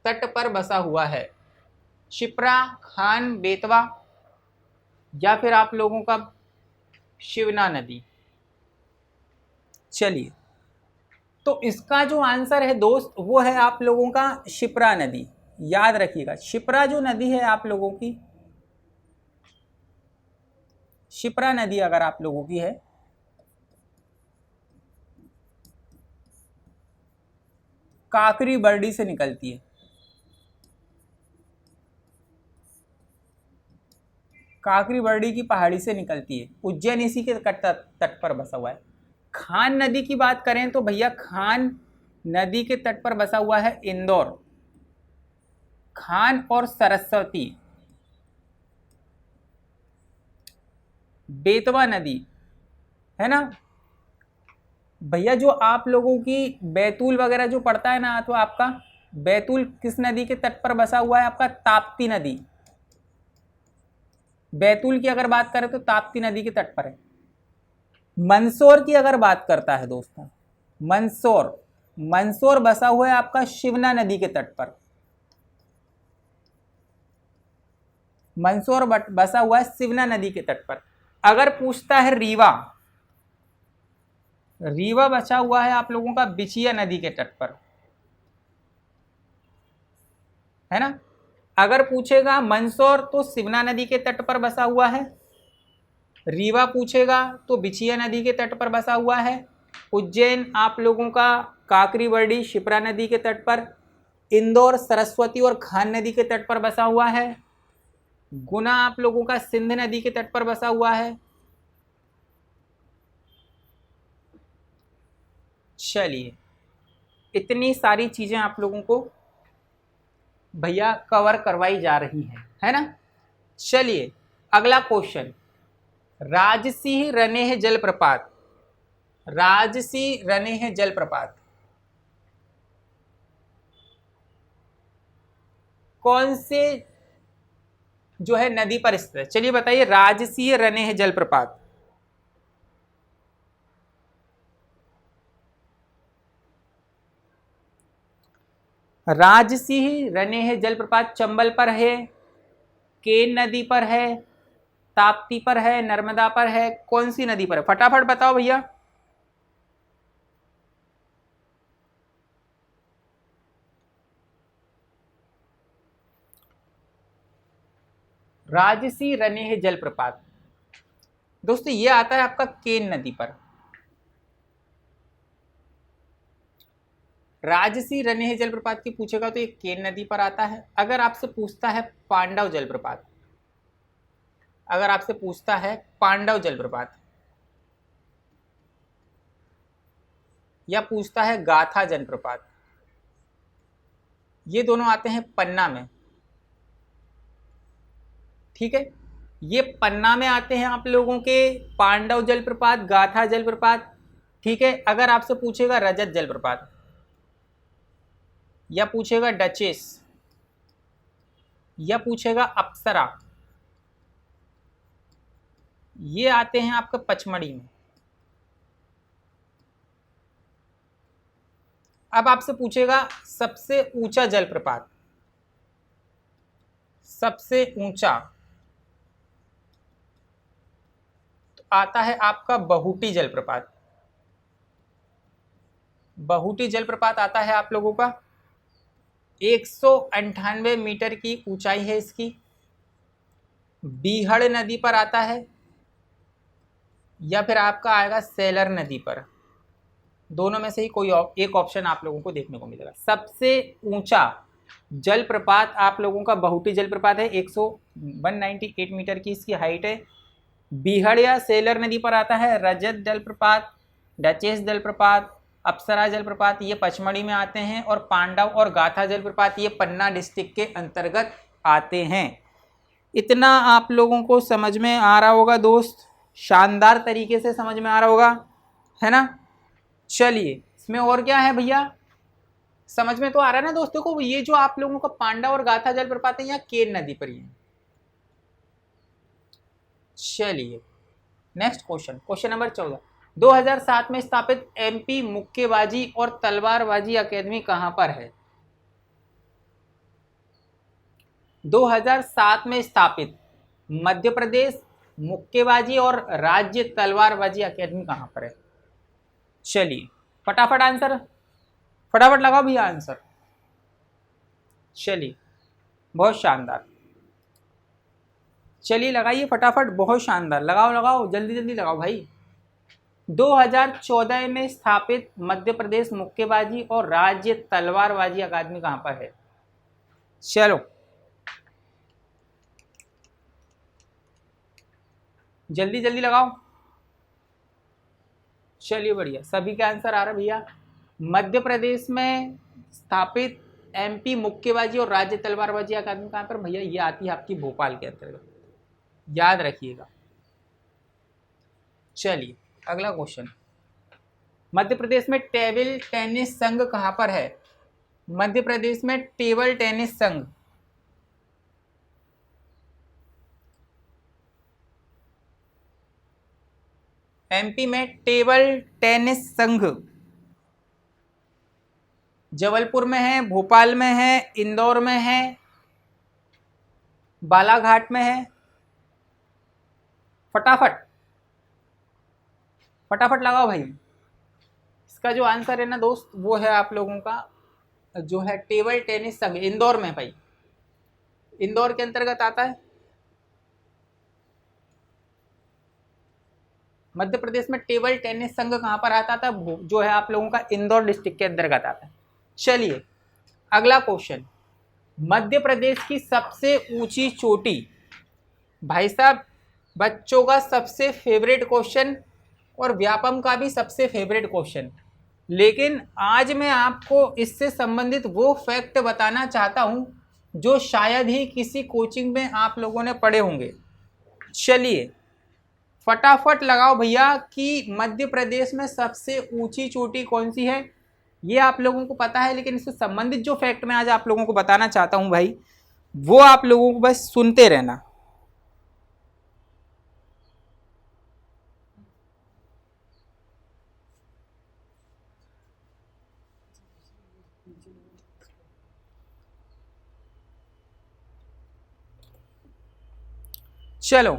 तट पर बसा हुआ है। शिप्रा, खान, बेतवा, या फिर आप लोगों का शिवना नदी। चलिए, तो इसका जो आंसर है दोस्त वो है आप लोगों का शिप्रा नदी। याद रखिएगा, शिप्रा जो नदी है आप लोगों की, शिप्रा नदी अगर आप लोगों की है, काकरी बरडी से निकलती है, काकरी बरडी की पहाड़ी से निकलती है। उज्जैन इसी के तट पर बसा हुआ है। खान नदी की बात करें तो भैया खान नदी के तट पर बसा हुआ है इंदौर। खान और सरस्वती। बेतवा नदी है ना भैया, जो आप लोगों की बैतूल वगैरह जो पड़ता है ना, तो आपका बैतूल किस नदी के तट पर बसा हुआ है? आपका ताप्ती नदी। बैतूल की अगर बात करें तो ताप्ती नदी के तट पर है। मंदसौर की अगर बात करता है दोस्तों, मंदसौर बसा हुआ है आपका शिवना नदी के तट पर। मंदसौर बसा हुआ है शिवना नदी के तट पर। अगर पूछता है रीवा बचा हुआ है आप लोगों का बिछिया नदी के तट पर, है ना। अगर पूछेगा मंदसौर तो शिवना नदी के तट पर बसा हुआ है। रीवा पूछेगा तो बिछिया नदी के तट पर बसा हुआ है। उज्जैन आप लोगों का काकरी बरडी शिप्रा नदी के तट पर। इंदौर सरस्वती और खान नदी के तट पर बसा हुआ है। गुना आप लोगों का सिंध नदी के तट पर बसा हुआ है। चलिए, इतनी सारी चीजें आप लोगों को भैया कवर करवाई जा रही हैं, है ना। चलिए अगला क्वेश्चन, राजसिंह रनेह जलप्रपात। राजसिंह रनेह जलप्रपात कौन से जो है नदी पर स्थित है? चलिए बताइए, राजसिंह रनेह जलप्रपात राजसिंह रनेह जलप्रपात चंबल पर है, केन नदी पर है, ताप्ती पर है, नर्मदा पर है, कौन सी नदी पर है? फटाफट बताओ भैया। राजसिंह रनेह जलप्रपात दोस्तों ये आता है आपका केन नदी पर। राजसिंह रनेह जलप्रपात की पूछेगा तो ये केन नदी पर आता है। अगर आपसे पूछता है पांडव जलप्रपात, अगर आपसे पूछता है पांडव जलप्रपात या पूछता है गाथा जलप्रपात, ये दोनों आते हैं पन्ना में, ठीक है। ये पन्ना में आते हैं आप लोगों के पांडव जलप्रपात, गाथा जलप्रपात, ठीक है। अगर आपसे पूछेगा रजत जलप्रपात या पूछेगा डचेस या पूछेगा अप्सरा, ये आते हैं आपके पचमढ़ी में। अब आपसे पूछेगा सबसे ऊंचा जलप्रपात, सबसे ऊंचा तो आता है आपका बहुटी जलप्रपात। बहुटी जलप्रपात आता है आप लोगों का 198 मीटर की ऊंचाई है इसकी। बीहड़ नदी पर आता है या फिर आपका आएगा सेलर नदी पर, दोनों में से ही कोई एक ऑप्शन आप लोगों को देखने को मिलेगा। सबसे ऊंचा जलप्रपात आप लोगों का बहुटी जलप्रपात है, 198 मीटर की इसकी हाइट है। बीहड़ या सेलर नदी पर आता है रजत जलप्रपात, डचेस जलप्रपात, अप्सरा जलप्रपात, ये पचमढ़ी में आते हैं। और पांडव और गाथा जलप्रपात ये पन्ना डिस्ट्रिक्ट के अंतर्गत आते हैं। इतना आप लोगों को समझ में आ रहा होगा दोस्त, शानदार तरीके से समझ में आ रहा होगा, है ना। चलिए इसमें और क्या है भैया, समझ में तो आ रहा है ना दोस्तों को। ये जो आप लोगों का पांडव और गाथा जलप्रपात है यहाँ केन नदी पर ही है। चलिए नेक्स्ट क्वेश्चन, क्वेश्चन नंबर 14, 2007 में स्थापित एमपी मुक्केबाजी और तलवारबाजी अकेदमी कहां पर है? 2007 में स्थापित मध्य प्रदेश मुक्केबाजी और राज्य तलवारबाजी अकेदमी कहां पर है? चलिए फटाफट आंसर, फटाफट लगाओ भैया आंसर। चलिए बहुत शानदार। चलिए लगाइए फटाफट, बहुत शानदार, लगाओ लगाओ, जल्दी जल्दी लगाओ भाई। 2014 में स्थापित मध्य प्रदेश मुक्केबाजी और राज्य तलवारबाजी अकादमी कहाँ पर है? चलो जल्दी जल्दी लगाओ। चलिए बढ़िया, सभी का आंसर आ रहा है भैया। मध्य प्रदेश में स्थापित एमपी मुक्केबाजी और राज्य तलवारबाजी अकादमी कहाँ पर? भैया ये आती है आपकी भोपाल के अंतर्गत, याद रखिएगा। चलिए अगला क्वेश्चन, मध्य प्रदेश में टेबल टेनिस संघ कहाँ पर है? मध्य प्रदेश में टेबल टेनिस संघ, एमपी में टेबल टेनिस संघ जबलपुर में है, भोपाल में है, इंदौर में है, बालाघाट में है? फटाफट फटाफट लगाओ भाई। इसका जो आंसर है ना दोस्त, वो है आप लोगों का जो है टेबल टेनिस संघ, इंदौर में भाई, इंदौर के अंतर्गत आता है। मध्य प्रदेश में टेबल टेनिस संघ कहाँ पर आता था? जो है आप लोगों का इंदौर डिस्ट्रिक्ट के अंतर्गत आता है। चलिए अगला क्वेश्चन, मध्य प्रदेश की सबसे ऊंची चोटी, भाई साहब बच्चों का सबसे फेवरेट क्वेश्चन और व्यापम का भी सबसे फेवरेट क्वेश्चन, लेकिन आज मैं आपको इससे संबंधित वो फैक्ट बताना चाहता हूं जो शायद ही किसी कोचिंग में आप लोगों ने पढ़े होंगे। चलिए फटाफट लगाओ भैया कि मध्य प्रदेश में सबसे ऊंची चोटी कौन सी है? ये आप लोगों को पता है, लेकिन इससे संबंधित जो फैक्ट मैं आज आप लोगों को बताना चाहता हूं भाई, वो आप लोगों को बस सुनते रहना। चलो,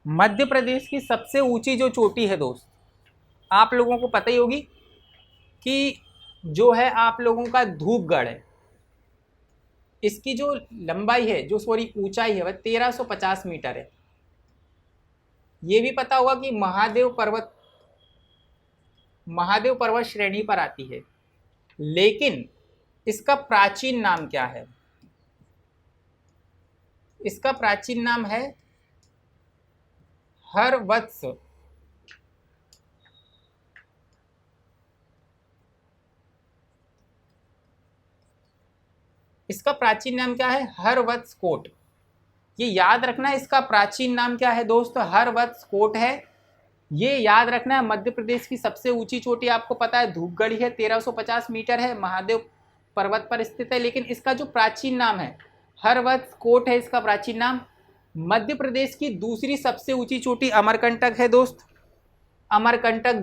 मध्य प्रदेश की सबसे ऊंची जो चोटी है दोस्त, आप लोगों को पता ही होगी कि जो है आप लोगों का धूपगढ़ है। इसकी जो लंबाई है, जो सॉरी ऊंचाई है, वह 1350 मीटर है। ये भी पता होगा कि महादेव पर्वत श्रेणी पर आती है, लेकिन इसका प्राचीन नाम क्या है? इसका प्राचीन नाम है हरवत्स। इसका प्राचीन नाम क्या है? हरवत्स कोट। ये याद रखना, इसका प्राचीन नाम क्या है दोस्तों? हरवत्स कोट है। ये याद रखना है। मध्य प्रदेश की सबसे ऊंची चोटी आपको पता है धूपगढ़ी है, 1350 मीटर है, महादेव पर्वत पर स्थित है, लेकिन इसका जो प्राचीन नाम है हरवत्स कोट है इसका प्राचीन नाम। मध्य प्रदेश की दूसरी सबसे ऊंची चोटी अमरकंटक है दोस्त। अमरकंटक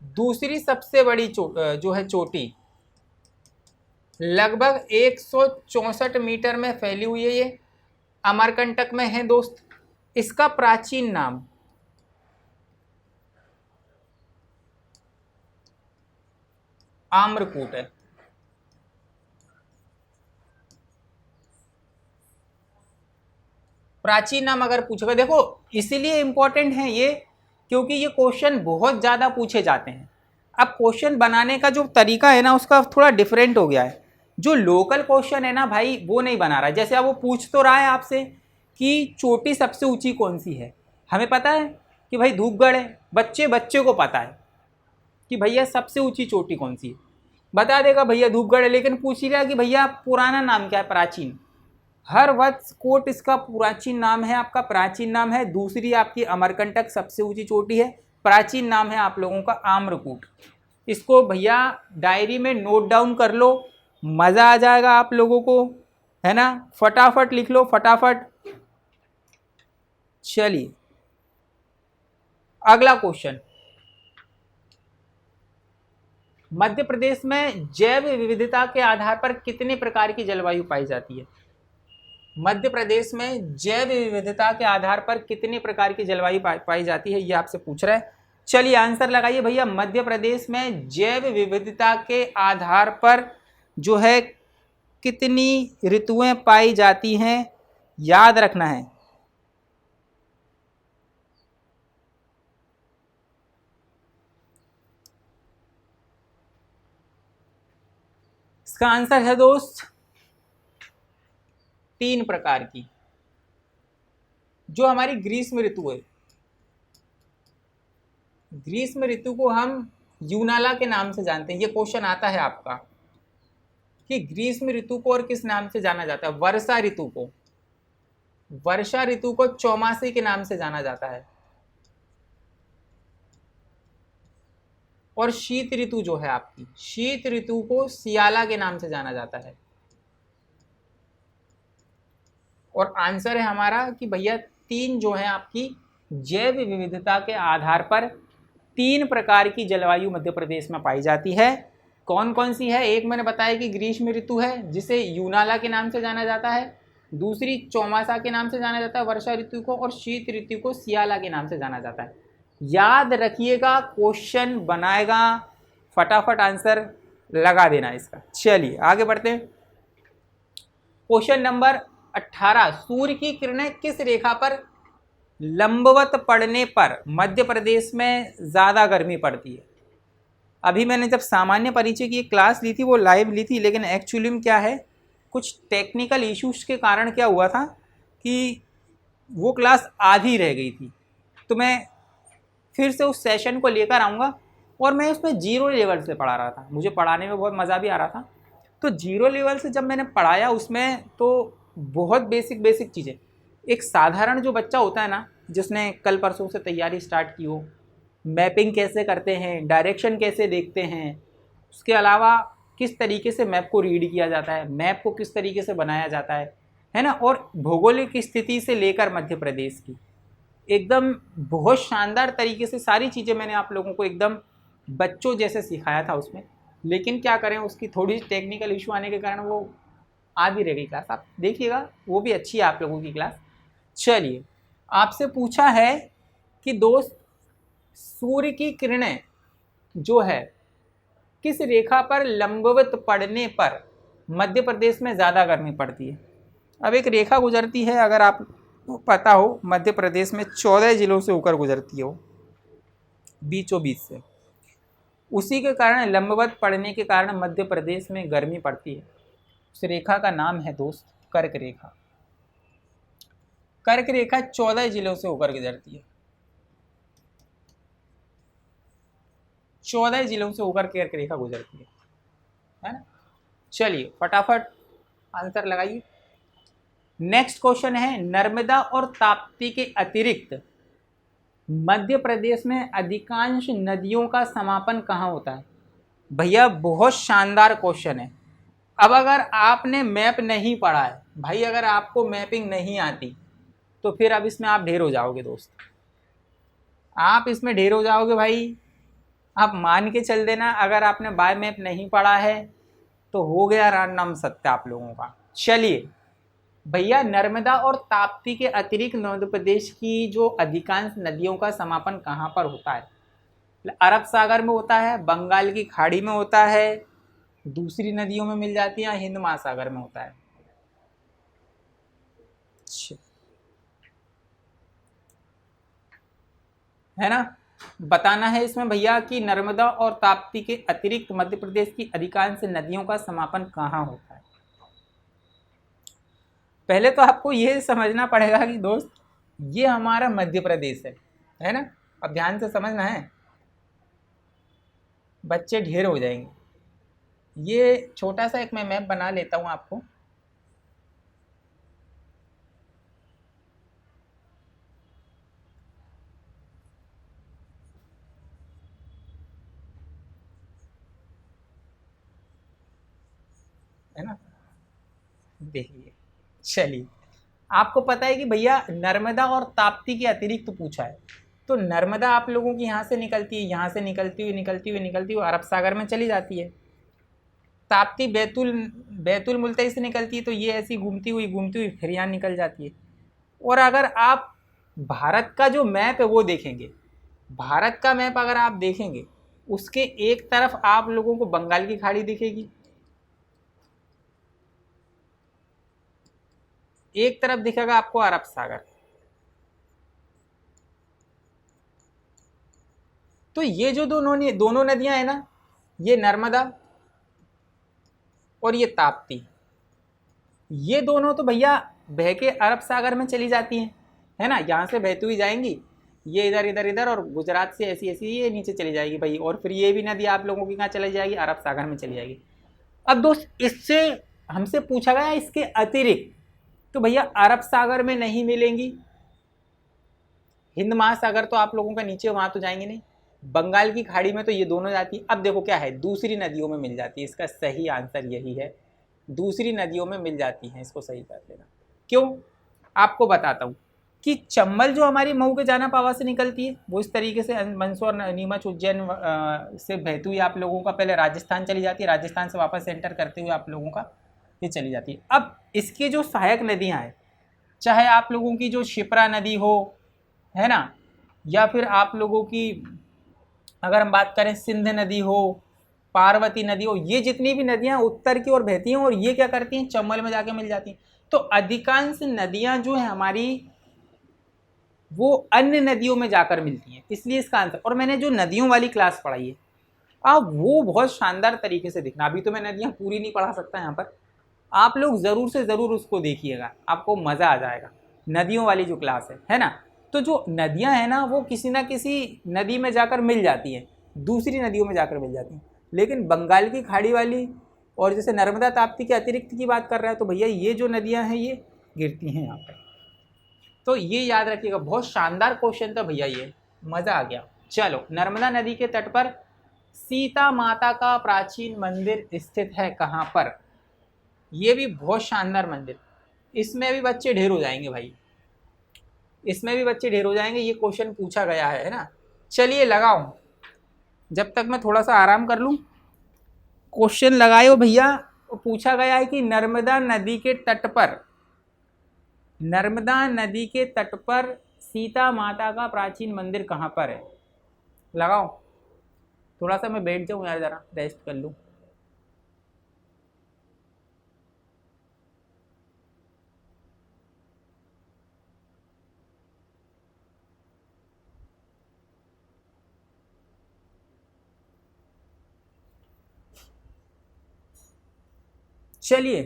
दूसरी सबसे बड़ी जो है चोटी, लगभग 164 मीटर में फैली हुई है। ये अमरकंटक में है दोस्त। इसका प्राचीन नाम आम्रकूट है। प्राचीन नाम अगर पूछोगे, देखो इसीलिए इंपॉर्टेंट है ये, क्योंकि ये क्वेश्चन बहुत ज़्यादा पूछे जाते हैं। अब क्वेश्चन बनाने का जो तरीका है ना, उसका थोड़ा डिफरेंट हो गया है। जो लोकल क्वेश्चन है ना भाई, वो नहीं बना रहा है। जैसे अब वो पूछ तो रहा है आपसे कि चोटी सबसे ऊंची कौन सी है, हमें पता है कि भाई धूपगढ़ है, बच्चे को पता है कि भैया सबसे ऊंची चोटी कौन सी है, बता देगा भैया धूपगढ़ है, लेकिन पूछ ही रहा कि भैया पुराना नाम क्या है, प्राचीन। हरवत्स कोट इसका प्राचीन नाम है, आपका प्राचीन नाम है। दूसरी आपकी अमरकंटक सबसे ऊंची चोटी है, प्राचीन नाम है आप लोगों का आम्रकूट। इसको भैया डायरी में नोट डाउन कर लो, मज़ा आ जाएगा आप लोगों को, है ना। फटाफट लिख लो, फटाफट। चलिए अगला क्वेश्चन, मध्य प्रदेश में जैव विविधता के आधार पर कितने प्रकार की जलवायु पाई जाती है? मध्य प्रदेश में जैव विविधता के आधार पर कितने प्रकार की जलवायु पाई जाती है, ये आपसे पूछ रहा है। चलिए आंसर लगाइए भैया। मध्य प्रदेश में जैव विविधता के आधार पर जो है कितनी ऋतुएं पाई जाती हैं, याद रखना है। इसका आंसर है दोस्त 3 प्रकार की। जो हमारी ग्रीष्म ऋतु है, ग्रीष्म ऋतु को हम यूनाला के नाम से जानते हैं। ये क्वेश्चन आता है आपका कि ग्रीष्म ऋतु को और किस नाम से जाना जाता है। वर्षा ऋतु को, वर्षा ऋतु को चौमासी के नाम से जाना जाता है। और शीत ऋतु जो है आपकी, शीत ऋतु को सियाला के नाम से जाना जाता है। और आंसर है हमारा कि भैया 3 जो है आपकी जैव विविधता के आधार पर 3 प्रकार की जलवायु मध्य प्रदेश में पाई जाती है। कौन कौन सी है? एक मैंने बताया कि ग्रीष्म ऋतु है जिसे यूनाला के नाम से जाना जाता है, दूसरी चौमासा के नाम से जाना जाता है वर्षा ऋतु को, और शीत ऋतु को सियाला के नाम से जाना जाता है। याद रखिएगा, क्वेश्चन बनाएगा, फटाफट आंसर लगा देना इसका। चलिए आगे बढ़ते हैं। क्वेश्चन नंबर 18, सूर्य की किरणें किस रेखा पर लंबवत पड़ने पर मध्य प्रदेश में ज़्यादा गर्मी पड़ती है? अभी मैंने जब सामान्य परिचय की एक क्लास ली थी वो लाइव ली थी, लेकिन एक्चुअली में क्या है, कुछ टेक्निकल इश्यूज़ के कारण क्या हुआ था कि वो क्लास आधी रह गई थी। तो मैं फिर से उस सेशन को लेकर आऊँगा और मैं उसमें 0 लेवल से पढ़ा रहा था। मुझे पढ़ाने में बहुत मज़ा भी आ रहा था। तो 0 लेवल से जब मैंने पढ़ाया उसमें तो बहुत बेसिक चीज़ें, एक साधारण जो बच्चा होता है ना, जिसने कल परसों से तैयारी स्टार्ट की हो, मैपिंग कैसे करते हैं, डायरेक्शन कैसे देखते हैं, उसके अलावा किस तरीके से मैप को रीड किया जाता है, मैप को किस तरीके से बनाया जाता है ना, और भौगोलिक स्थिति से लेकर मध्य प्रदेश की एकदम बहुत शानदार तरीके से सारी चीज़ें मैंने आप लोगों को एकदम बच्चों जैसे सिखाया था उसमें। लेकिन क्या करें, उसकी थोड़ी टेक्निकल इशू आने के कारण वो आधी रह गई क्लास। आप देखिएगा, वो भी अच्छी है आप लोगों की क्लास। चलिए, आपसे पूछा है कि दोस्त सूर्य की किरणें जो है किस रेखा पर लंबवत पड़ने पर मध्य प्रदेश में ज़्यादा गर्मी पड़ती है। अब एक रेखा गुजरती है, अगर आप पता हो, मध्य प्रदेश में 14 जिलों से होकर गुजरती हो, बीचों बीच से। उसी के कारण लंबवत पड़ने के कारण मध्य प्रदेश में गर्मी पड़ती है। उस रेखा का नाम है दोस्त कर्क रेखा। कर्क रेखा 14 जिलों से होकर गुजरती है, 14 जिलों से होकर कर्क रेखा गुजरती है ना। चलिए फटाफट आंसर लगाइए। नेक्स्ट क्वेश्चन है, नर्मदा और ताप्ती के अतिरिक्त मध्य प्रदेश में अधिकांश नदियों का समापन कहाँ होता है? भैया बहुत शानदार क्वेश्चन है। अब अगर आपने मैप नहीं पढ़ा है भाई, अगर आपको मैपिंग नहीं आती तो फिर अब इसमें आप ढेर हो जाओगे दोस्त, आप इसमें ढेर हो जाओगे भाई। आप मान के चल देना, अगर आपने बाय मैप नहीं पढ़ा है तो हो गया नाम सत्य आप लोगों का। चलिए भैया, नर्मदा और ताप्ती के अतिरिक्त मध्य प्रदेश की जो अधिकांश नदियों का समापन कहाँ पर होता है? अरब सागर में होता है, बंगाल की खाड़ी में होता है, दूसरी नदियों में मिल जाती है, हिंद महासागर में होता है। है ना, बताना है इसमें भैया कि नर्मदा और ताप्ती के अतिरिक्त मध्य प्रदेश की अधिकांश नदियों का समापन कहाँ होता है। पहले तो आपको ये समझना पड़ेगा कि दोस्त ये हमारा मध्य प्रदेश है ना। अब ध्यान से समझना है, बच्चे ढेर हो जाएंगे। ये छोटा सा एक मैं मैप बना लेता हूँ आपको। है ना, देखिए। चलिए, आपको पता है कि भैया नर्मदा और ताप्ती के अतिरिक्त पूछा है, तो नर्मदा आप लोगों की यहाँ से निकलती है, यहाँ से निकलती हुई अरब सागर में चली जाती है। ताप्ती बैतुल मुल्तई से निकलती है, तो ये ऐसी घूमती हुई फिर यहाँ निकल जाती है। और अगर आप भारत का जो मैप है वो देखेंगे, भारत का मैप अगर आप देखेंगे, उसके एक तरफ आप लोगों को बंगाल की खाड़ी दिखेगी, एक तरफ दिखेगा आपको अरब सागर। तो ये जो दोनों नदियां है ना, ये नर्मदा और ये ताप्ती, ये दोनों तो भैया बह के अरब सागर में चली जाती हैं, है ना। यहाँ से बहती हुई जाएंगी, ये इधर इधर इधर, और गुजरात से ऐसी ऐसी ये नीचे चली जाएगी भाई, और फिर ये भी नदी आप लोगों की कहाँ चली जाएगी, अरब सागर में चली जाएगी। अब दोस्त, इससे हमसे पूछा गया इसके अतिरिक्त, तो भैया अरब सागर में नहीं मिलेंगी, हिंद महासागर तो आप लोगों का नीचे, वहां तो जाएंगे नहीं, बंगाल की खाड़ी में तो ये दोनों जाती है। अब देखो क्या है, दूसरी नदियों में मिल जाती है, इसका सही आंसर यही है, दूसरी नदियों में मिल जाती हैं, इसको सही कर देना। क्यों, आपको बताता हूँ कि चंबल जो हमारी मऊ के जाना पावा से निकलती है, वो इस तरीके से मंदसौर, नीमच, उज्जैन से बहती हुई आप लोगों का पहले राजस्थान चली जाती है, राजस्थान से वापस एंटर करते हुए आप लोगों का ये चली जाती है। अब इसकी जो सहायक नदियाँ हैं, चाहे आप लोगों की जो शिप्रा नदी हो, है ना, या फिर आप लोगों की अगर हम बात करें सिंध नदी हो, पार्वती नदी हो, ये जितनी भी नदियां उत्तर की ओर बहती हैं, और ये क्या करती हैं, चंबल में जाके मिल जाती हैं। तो अधिकांश नदियां जो है हमारी, वो अन्य नदियों में जाकर मिलती हैं, इसलिए इसका आंसर। और मैंने जो नदियों वाली क्लास पढ़ाई है, आप वो बहुत शानदार तरीके से देखना। अभी तो मैं नदियां पूरी नहीं पढ़ा सकता यहाँ पर, आप लोग ज़रूर से ज़रूर उसको देखिएगा, आपको मज़ा आ जाएगा। नदियों वाली जो क्लास है ना, तो जो नदियां हैं ना, वो किसी ना किसी नदी में जाकर मिल जाती हैं, दूसरी नदियों में जाकर मिल जाती हैं। लेकिन बंगाल की खाड़ी वाली और जैसे नर्मदा ताप्ती के अतिरिक्त की बात कर रहा है, तो भैया ये जो नदियां हैं ये गिरती हैं यहाँ पर। तो ये याद रखिएगा, बहुत शानदार क्वेश्चन था भैया, ये मज़ा आ गया। चलो, नर्मदा नदी के तट पर सीता माता का प्राचीन मंदिर स्थित है कहाँ पर? ये भी बहुत शानदार मंदिर, इसमें भी बच्चे ढेर हो जाएंगे भाई, इसमें भी बच्चे ढेर हो जाएंगे, ये क्वेश्चन पूछा गया है ना। चलिए लगाओ, जब तक मैं थोड़ा सा आराम कर लूँ। क्वेश्चन लगाए हो भैया, पूछा गया है कि नर्मदा नदी के तट पर, नर्मदा नदी के तट पर सीता माता का प्राचीन मंदिर कहाँ पर है? लगाओ, थोड़ा सा मैं बैठ जाऊँ यार, ज़रा रेस्ट कर लूँ। चलिए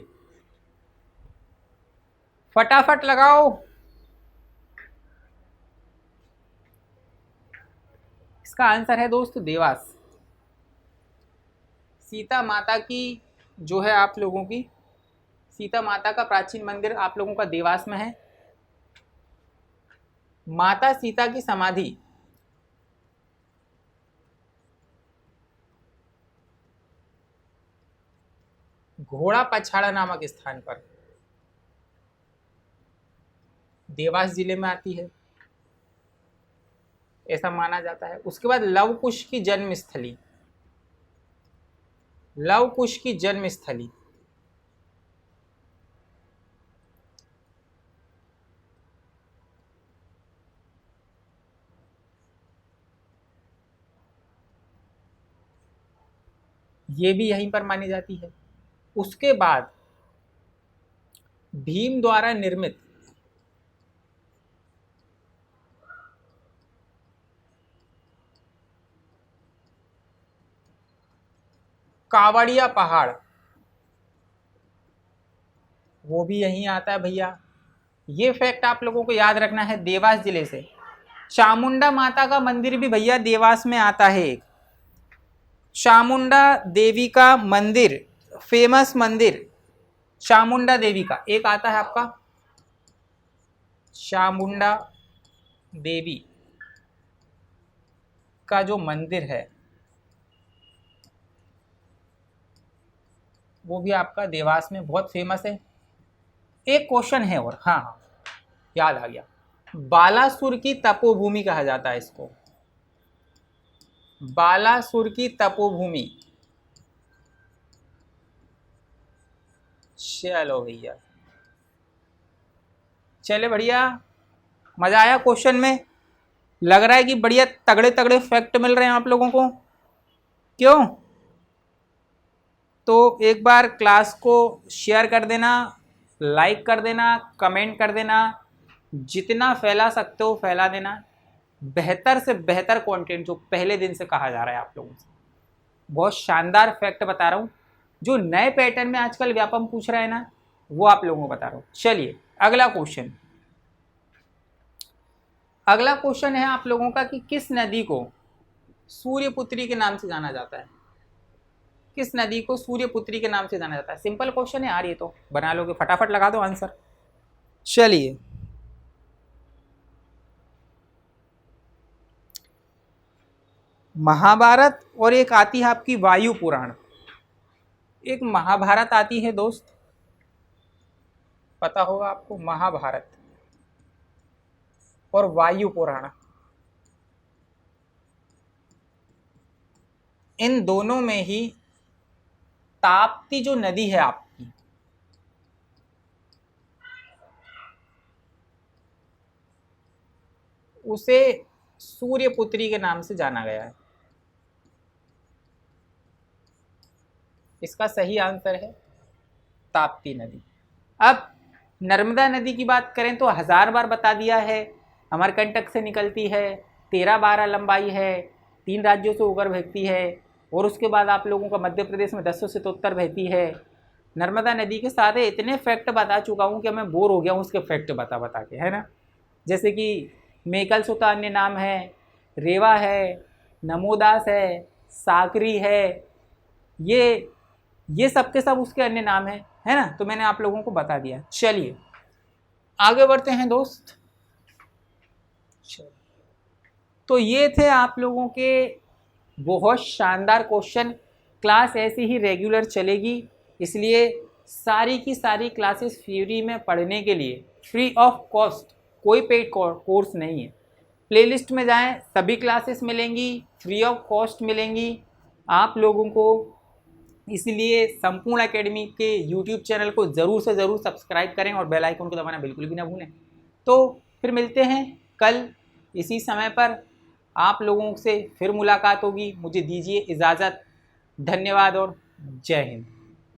फटाफट लगाओ। इसका आंसर है दोस्त देवास। सीता माता की जो है आप लोगों की, सीता माता का प्राचीन मंदिर आप लोगों का देवास में है। माता सीता की समाधि घोड़ा पछाड़ा नामक स्थान पर देवास जिले में आती है, ऐसा माना जाता है। उसके बाद लव कुश की जन्मस्थली, लव कुश की जन्मस्थली ये भी यहीं पर मानी जाती है। उसके बाद भीम द्वारा निर्मित कावड़िया पहाड़, वो भी यहीं आता है भैया। ये फैक्ट आप लोगों को याद रखना है, देवास जिले से। चामुंडा माता का मंदिर भी भैया देवास में आता है। एक चामुंडा देवी का मंदिर, फेमस मंदिर चामुंडा देवी का एक आता है आपका, चामुंडा देवी का जो मंदिर है वो भी आपका देवास में बहुत फेमस है। एक क्वेश्चन है और, हाँ हाँ याद आ गया, बालासुर की तपोभूमि कहा जाता है इसको, बालासुर की तपोभूमि। चलो भैया, चले बढ़िया, मजा आया क्वेश्चन में? लग रहा है कि बढ़िया तगड़े तगड़े फैक्ट मिल रहे हैं आप लोगों को, क्यों? तो एक बार क्लास को शेयर कर देना, लाइक कर देना, कमेंट कर देना, जितना फैला सकते हो फैला देना। बेहतर से बेहतर कंटेंट जो पहले दिन से कहा जा रहा है आप लोगों से, बहुत शानदार फैक्ट बता रहा हूँ। जो नए पैटर्न में आजकल व्यापम पूछ रहा है ना, वो आप लोगों को बता रहा हूँ। चलिए अगला क्वेश्चन, अगला क्वेश्चन है आप लोगों का कि किस नदी को सूर्यपुत्री के नाम से जाना जाता है? किस नदी को सूर्यपुत्री के नाम से जाना जाता है? सिंपल क्वेश्चन है यार, ये तो बना लोगे, फटाफट लगा दो आंसर। चलिए महाभारत और एक आती है आपकी वायु पुराण। एक महाभारत आती है दोस्त, पता होगा आपको, महाभारत और वायु पुराण, इन दोनों में ही ताप्ती जो नदी है आपकी, उसे सूर्यपुत्री के नाम से जाना गया है। इसका सही आंसर है ताप्ती नदी। अब नर्मदा नदी की बात करें तो 1000 बार बता दिया है, अमरकंटक से निकलती है, 13-12 लंबाई है, 3 राज्यों से होकर बहती है, और उसके बाद आप लोगों का मध्य प्रदेश में 10 से उत्तर बहती है। नर्मदा नदी के सारे इतने फैक्ट बता चुका हूँ कि मैं बोर हो गया हूँ उसके फैक्ट बता बता के, है ना। जैसे कि मेकल्स का अन्य नाम है, रेवा है, नमोदास है, साकरी है, ये सब के सब उसके अन्य नाम है ना। तो मैंने आप लोगों को बता दिया। चलिए आगे बढ़ते हैं दोस्त। तो ये थे आप लोगों के बहुत शानदार क्वेश्चन। क्लास ऐसी ही रेगुलर चलेगी, इसलिए सारी की सारी क्लासेस फ्री में पढ़ने के लिए फ्री ऑफ कॉस्ट, कोई पेड कोर्स नहीं है। प्लेलिस्ट में जाएं, सभी क्लासेस मिलेंगी, फ्री ऑफ कॉस्ट मिलेंगी आप लोगों को। इसलिए संपूर्ण एकेडमी के यूट्यूब चैनल को ज़रूर से ज़रूर सब्सक्राइब करें और बेल आइकन को दबाना बिल्कुल भी ना भूलें। तो फिर मिलते हैं कल इसी समय पर, आप लोगों से फिर मुलाकात होगी। मुझे दीजिए इजाज़त। धन्यवाद और जय हिंद।